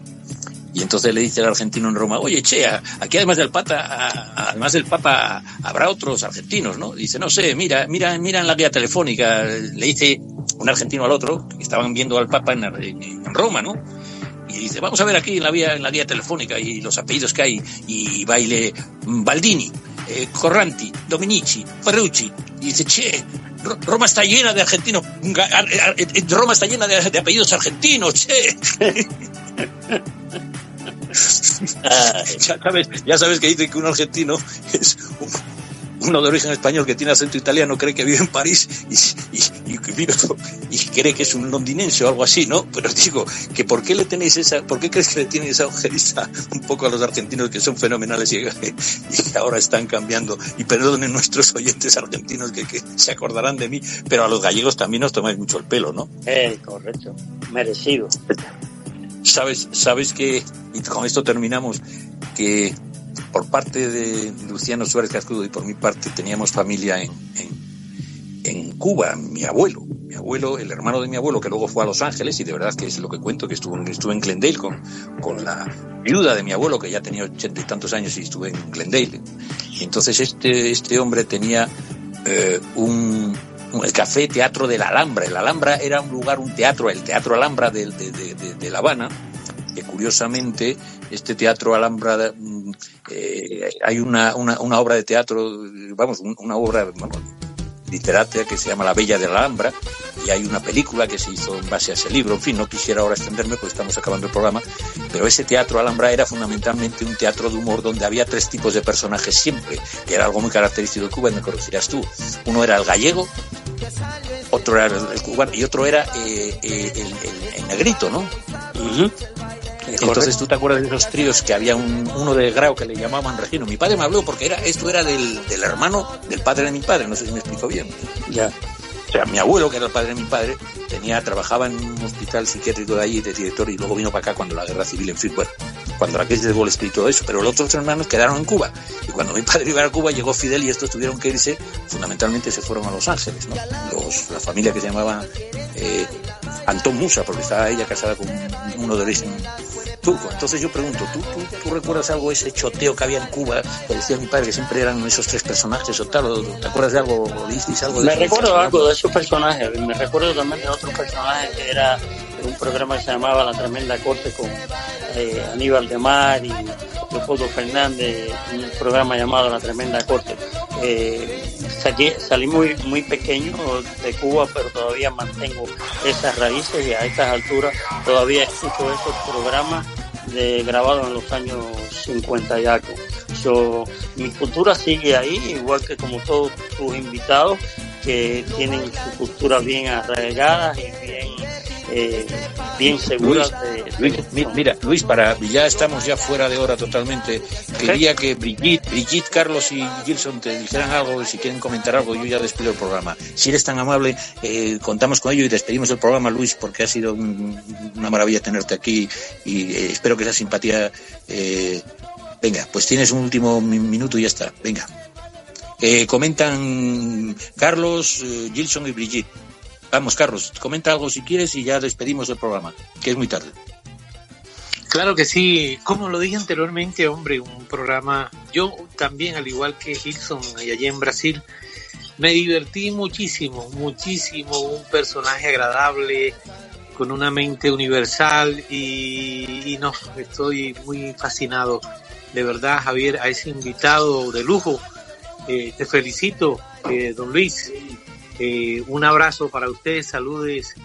Y entonces le dice al argentino en Roma: oye, che, aquí además del Papa habrá otros argentinos, ¿no? Dice: no sé, mira en la guía telefónica. Le dice un argentino al otro, que estaban viendo al Papa en Roma, ¿no? Y dice: vamos a ver aquí en la guía telefónica y los apellidos que hay. Y baile Baldini, Corranti, Dominici, Ferrucci. Y dice: che, Roma está llena de argentinos, Roma está llena de apellidos argentinos, che. Ya sabes que dicen que un argentino es uno de origen español que tiene acento italiano, cree que vive en París y cree que es un londinense o algo así, ¿no? Pero digo, que ¿por qué crees que le tienen esa ojeriza un poco a los argentinos, que son fenomenales y ahora están cambiando? Y perdonen nuestros oyentes argentinos que se acordarán de mí, pero a los gallegos también nos tomáis mucho el pelo, ¿no? Correcto, merecido. Sabes que, y con esto terminamos, que por parte de Luciano Suárez Cascudo y por mi parte teníamos familia en Cuba. Mi abuelo, el hermano de mi abuelo, que luego fue a Los Ángeles, y de verdad que es lo que cuento, que estuve en Glendale con la viuda de mi abuelo, que ya tenía 80 y tantos años, y estuve en Glendale. Y entonces este hombre tenía el Café Teatro de la Alhambra. El Alhambra era un teatro, el Teatro Alhambra de La Habana, que curiosamente este Teatro Alhambra hay una obra de teatro, una obra literaria que se llama La Bella de la Alhambra, y hay una película que se hizo en base a ese libro. En fin, no quisiera ahora extenderme porque estamos acabando el programa, pero ese Teatro Alhambra era fundamentalmente un teatro de humor donde había 3 tipos de personajes siempre, que era algo muy característico de Cuba, y me conocerás tú. Uno era el gallego, otro era el cubano y otro era el negrito, ¿no? Uh-huh. Entonces, ¿tú te acuerdas de esos tríos que había uno de Grau que le llamaban Regino? Mi padre me habló porque esto era del hermano del padre de mi padre, no sé si me explico bien. Ya. O sea, mi abuelo, que era el padre de mi padre, trabajaba en un hospital psiquiátrico de allí de director, y luego vino para acá cuando la guerra civil, en fin, bueno, cuando la crisis de Wall Street y todo eso, pero los otros hermanos quedaron en Cuba. Y cuando mi padre iba a Cuba, llegó Fidel y estos tuvieron que irse, fundamentalmente se fueron a Los Ángeles, ¿no? La familia que se llamaba Antón Musa, porque estaba ella casada con uno de origen Turco. Entonces yo pregunto, ¿tú recuerdas algo de ese choteo que había en Cuba? Que decía mi padre que siempre eran esos tres personajes o tal. ¿Te acuerdas de algo? ¿O disteis algo de Me eso? recuerdo algo de esos personajes. Me recuerdo también de otro personaje que era un programa que se llamaba La Tremenda Corte con Aníbal de Mar y Leopoldo Fernández, un programa llamado La Tremenda Corte. Salí muy pequeño de Cuba, pero todavía mantengo esas raíces y a estas alturas todavía escucho esos programas grabados en los años 50 y algo. Mi cultura sigue ahí, igual que como todos tus invitados que tienen su cultura bien arraigada y bien seguras. Luis, ya estamos fuera de hora totalmente. Quería que Brigitte, Carlos y Gilson te dijeran algo, si quieren comentar algo. Yo ya despido el programa. Si eres tan amable, contamos con ello y despedimos el programa, Luis, porque ha sido una maravilla tenerte aquí y espero que esa simpatía... venga, pues tienes un último minuto y ya está. Venga. Comentan Carlos, Gilson y Brigitte. Vamos, Carlos, comenta algo si quieres y ya despedimos el programa, que es muy tarde. Claro que sí, como lo dije anteriormente, hombre, un programa, yo también, al igual que Gilson allá en Brasil, me divertí muchísimo, un personaje agradable, con una mente universal y no, estoy muy fascinado, de verdad, Javier, a ese invitado de lujo, te felicito, don Luis. Un abrazo para ustedes, saludes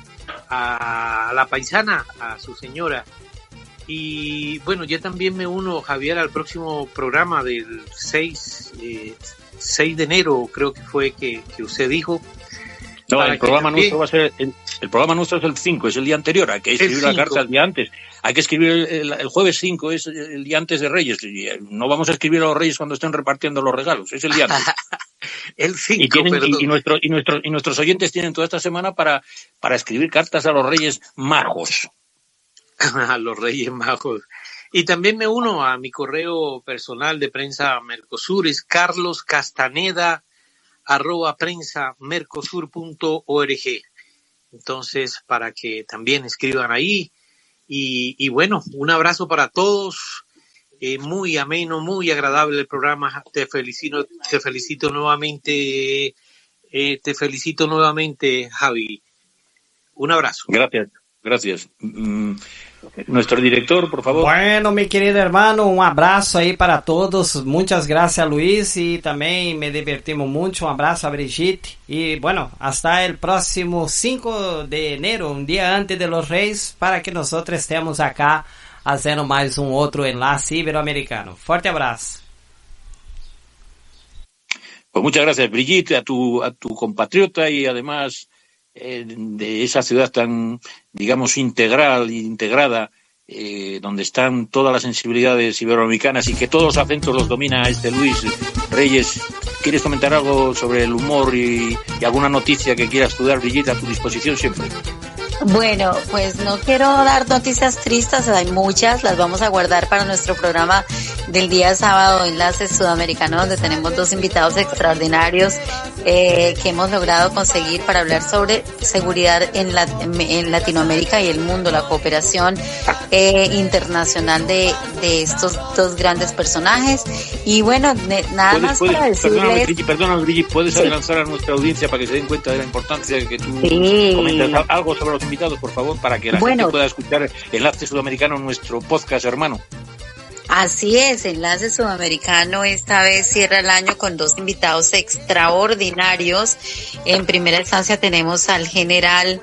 a la paisana, a su señora. Y bueno, yo también me uno, Javier, al próximo programa del 6 de enero, creo que fue que usted dijo. No, el programa nuestro va a ser, el programa nuestro es el 5, es el día anterior, hay que escribir la carta el día antes. Hay que escribir el jueves 5, es el día antes de Reyes. No vamos a escribir a los Reyes cuando estén repartiendo los regalos, es el día antes. El 5, y nuestros oyentes tienen toda esta semana para escribir cartas a los Reyes Magos. A los Reyes Magos. Y también me uno a mi correo personal de Prensa Mercosur, es carloscastaneda@prensamercosur.org. Entonces, para que también escriban ahí. Y bueno, un abrazo para todos. Muy ameno, muy agradable el programa. Te felicito nuevamente, Javi. Un abrazo. Gracias. Nuestro director, por favor. Bueno, mi querido hermano, un abrazo ahí para todos. Muchas gracias, Luis, y también me divertimos mucho. Un abrazo a Brigitte. Y bueno, hasta el próximo 5 de enero, un día antes de los Reyes, para que nosotros estemos acá haciendo más un otro enlace iberoamericano. Fuerte abrazo. Pues muchas gracias, Brigitte, a tu compatriota y además de esa ciudad tan, digamos, integrada, donde están todas las sensibilidades iberoamericanas y que todos los acentos los domina Luis Reyes. ¿Quieres comentar algo sobre el humor y alguna noticia que quieras estudiar, Brigitte? A tu disposición siempre. Bueno, pues no quiero dar noticias tristes, hay muchas, las vamos a guardar para nuestro programa del día sábado, Enlace Sudamericano, donde tenemos 2 invitados extraordinarios que hemos logrado conseguir para hablar sobre seguridad en Latinoamérica y el mundo, la cooperación internacional de estos 2 grandes personajes. Y bueno, nada más para decirles... Perdóname, Brigitte, ¿puedes adelantar a nuestra audiencia para que se den cuenta de la importancia de que tú comentas algo sobre los invitados, por favor, para que la gente pueda escuchar Enlace Sudamericano, nuestro podcast hermano? Así es, Enlace Sudamericano esta vez cierra el año con 2 invitados extraordinarios. En primera instancia tenemos al general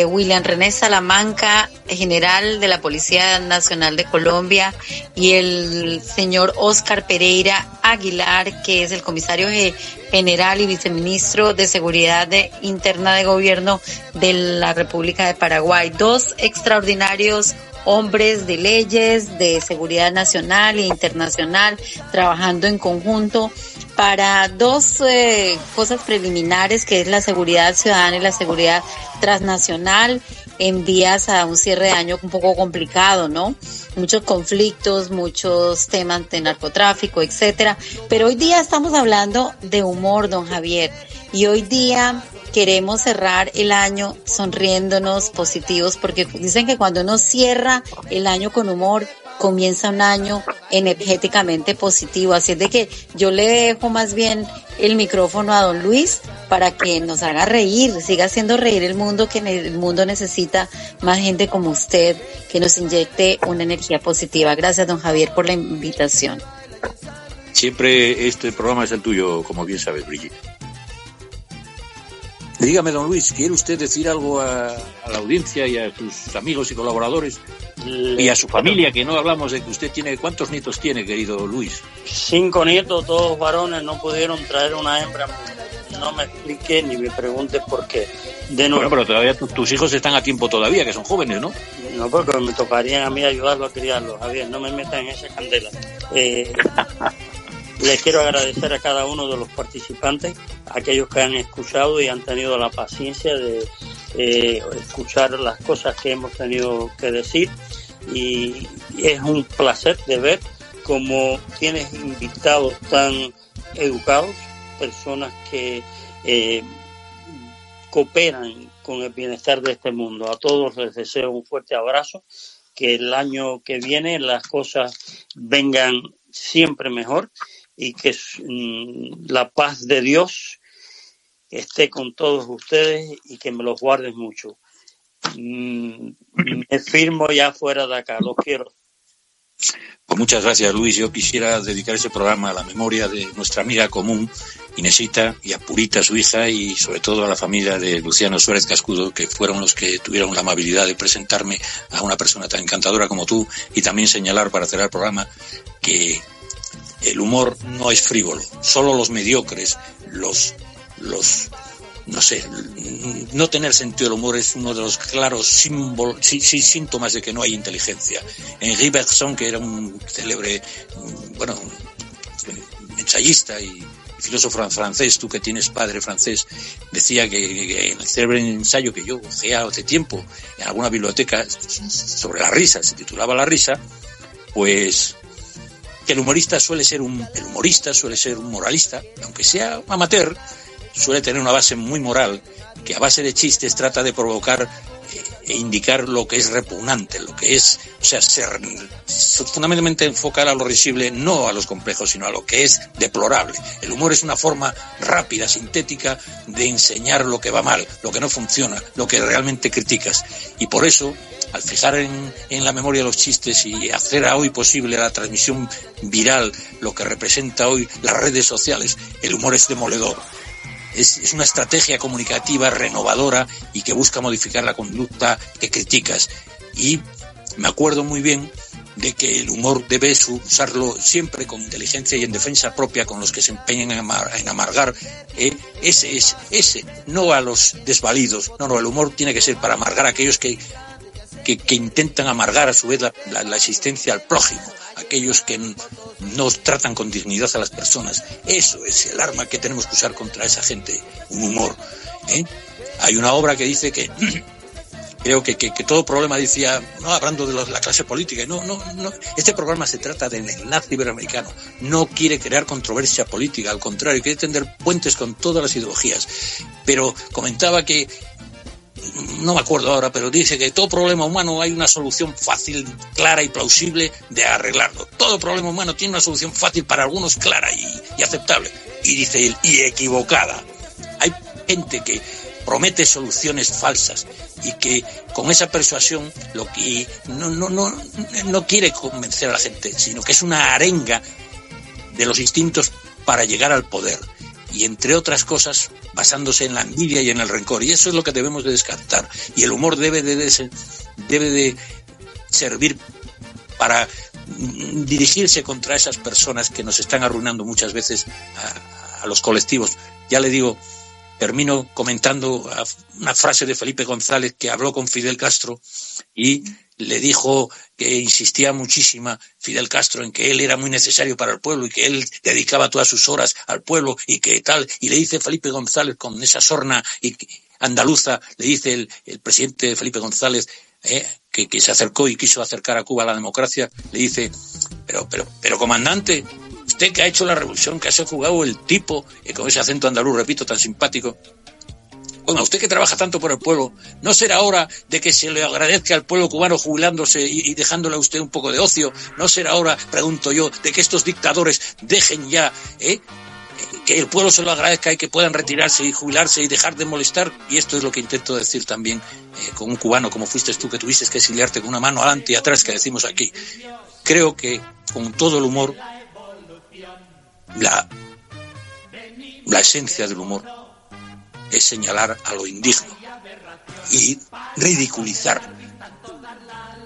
William René Salamanca, general de la Policía Nacional de Colombia, y el señor Oscar Pereira Aguilar, que es el comisario general y viceministro de Seguridad Interna de Gobierno de la República de Paraguay. 2 extraordinarios hombres de leyes, de seguridad nacional e internacional, trabajando en conjunto para 2 cosas preliminares, que es la seguridad ciudadana y la seguridad transnacional, en vías a un cierre de año un poco complicado, ¿no? Muchos conflictos, muchos temas de narcotráfico, etcétera. Pero hoy día estamos hablando de humor, don Javier, y hoy día queremos cerrar el año sonriéndonos, positivos, porque dicen que cuando uno cierra el año con humor, comienza un año energéticamente positivo. Así es de que yo le dejo más bien el micrófono a don Luis para que nos haga reír, siga haciendo reír el mundo, que el mundo necesita más gente como usted, que nos inyecte una energía positiva. Gracias, don Javier, por la invitación. Siempre este programa es el tuyo, como bien sabes, Brigitte. Dígame, don Luis, ¿quiere usted decir algo a la audiencia y a sus amigos y colaboradores y a su familia, que no hablamos de que usted tiene? ¿Cuántos nietos tiene, querido Luis? 5 nietos, todos varones, no pudieron traer una hembra. No me explique ni me pregunte por qué. De nuevo. Bueno, pero todavía tus hijos están a tiempo todavía, que son jóvenes, ¿no? No, porque me tocaría a mí ayudarlos a criarlos, Javier, no me metan en esa candela. Les quiero agradecer a cada uno de los participantes, a aquellos que han escuchado y han tenido la paciencia de escuchar las cosas que hemos tenido que decir, y es un placer de ver cómo tienes invitados tan educados, personas que cooperan con el bienestar de este mundo. A todos les deseo un fuerte abrazo, que el año que viene las cosas vengan siempre mejor, y que la paz de Dios esté con todos ustedes y que me los guardes mucho. Me firmo ya fuera de acá, los quiero. Pues muchas gracias, Luis. Yo quisiera dedicar ese programa a la memoria de nuestra amiga común, Inesita, y a Purita, su hija, y sobre todo a la familia de Luciano Suárez Cascudo, que fueron los que tuvieron la amabilidad de presentarme a una persona tan encantadora como tú, y también señalar, para cerrar el programa, que el humor no es frívolo. Solo los mediocres, no sé, no tener sentido del humor es uno de los claros síntomas de que no hay inteligencia. Henri Bergson, que era un célebre, ensayista y filósofo francés, tú que tienes padre francés, decía que en el célebre ensayo que yo ojeé hace tiempo en alguna biblioteca sobre la risa, se titulaba La risa, pues que el humorista suele ser un moralista, aunque sea amateur, suele tener una base muy moral, que a base de chistes trata de provocar e indicar lo que es repugnante, lo que es, o sea, fundamentalmente enfocar a lo risible, no a los complejos, sino a lo que es deplorable. El humor es una forma rápida, sintética, de enseñar lo que va mal, lo que no funciona, lo que realmente criticas. Y por eso, al fijar en la memoria los chistes y hacer a hoy posible la transmisión viral, lo que representa hoy las redes sociales, el humor es demoledor. Es una estrategia comunicativa renovadora y que busca modificar la conducta que criticas. Y me acuerdo muy bien de que el humor debes usarlo siempre con inteligencia y en defensa propia con los que se empeñan en amargar. Ese, no a los desvalidos. No, el humor tiene que ser para amargar a aquellos que intentan amargar a su vez la existencia al prójimo, aquellos que no tratan con dignidad a las personas. Eso es el arma que tenemos que usar contra esa gente, un humor. Hay una obra que dice que creo que todo problema, decía, no hablando de la clase política, no, este programa se trata del enlace iberoamericano, no quiere crear controversia política, al contrario, quiere tender puentes con todas las ideologías. Pero comentaba que, no me acuerdo ahora, pero dice que todo problema humano hay una solución fácil, clara y plausible de arreglarlo. Todo problema humano tiene una solución fácil, para algunos clara y aceptable. Y dice él, y equivocada. Hay gente que promete soluciones falsas y que con esa persuasión lo que no quiere convencer a la gente, sino que es una arenga de los instintos para llegar al poder. Y entre otras cosas, basándose en la envidia y en el rencor. Y eso es lo que debemos de descartar. Y el humor debe de servir para dirigirse contra esas personas que nos están arruinando muchas veces a los colectivos. Ya le digo, termino comentando una frase de Felipe González, que habló con Fidel Castro y le dijo que insistía muchísimo Fidel Castro en que él era muy necesario para el pueblo y que él dedicaba todas sus horas al pueblo y que tal. Y le dice Felipe González, con esa sorna andaluza, le dice el presidente Felipe González, que se acercó y quiso acercar a Cuba a la democracia, le dice, pero comandante, usted que ha hecho la revolución, que ha jugado el tipo, con ese acento andaluz, repito, tan simpático, Bueno, usted que trabaja tanto por el pueblo, ¿no será hora de que se le agradezca al pueblo cubano jubilándose y dejándole a usted un poco de ocio? ¿No será hora, pregunto yo, de que estos dictadores dejen ya, que el pueblo se lo agradezca y que puedan retirarse y jubilarse y dejar de molestar? Y esto es lo que intento decir también con un cubano como fuiste tú, que tuviste que exiliarte con una mano adelante y atrás, que decimos aquí. Creo que con todo el humor, la esencia del humor es señalar a lo indigno y ridiculizar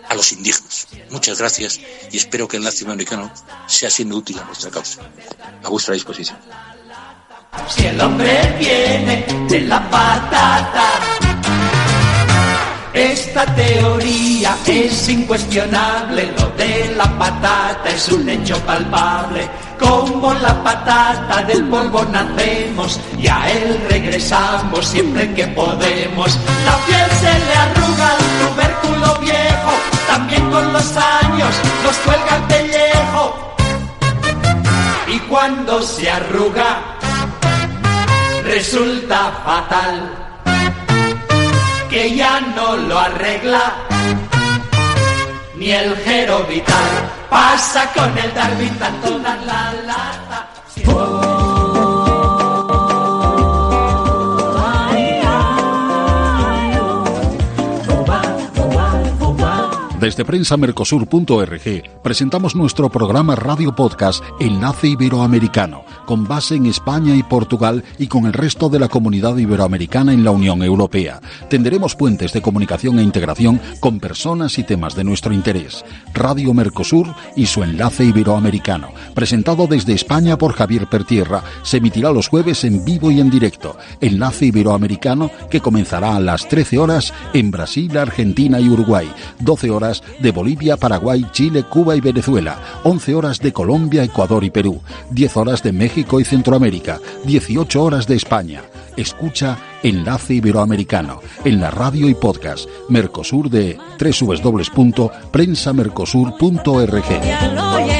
a los indignos. Muchas gracias y espero que el latinoamericano sea siendo útil a nuestra causa. A vuestra disposición. Si el hombre viene de la patata, esta teoría es incuestionable. Lo de la patata es un hecho palpable. Como la patata del polvo nacemos y a él regresamos siempre que podemos. La piel se le arruga al tubérculo viejo, también con los años nos cuelga el pellejo. Y cuando se arruga resulta fatal, que ya no lo arregla ni el Gero Vital. Pasa con el Darwin tanto dar la lata. Desde prensamercosur.org presentamos nuestro programa Radio Podcast Enlace Iberoamericano, con base en España y Portugal y con el resto de la comunidad iberoamericana en la Unión Europea. Tenderemos puentes de comunicación e integración con personas y temas de nuestro interés. Radio Mercosur y su Enlace Iberoamericano, presentado desde España por Javier Pertierra, se emitirá los jueves en vivo y en directo. Enlace Iberoamericano, que comenzará a las 13 horas en Brasil, Argentina y Uruguay, 12 horas de Bolivia, Paraguay, Chile, Cuba y Venezuela, 11 horas de Colombia, Ecuador y Perú, 10 horas de México y Centroamérica, 18 horas de España. Escucha Enlace Iberoamericano en la radio y podcast Mercosur de www.prensamercosur.org.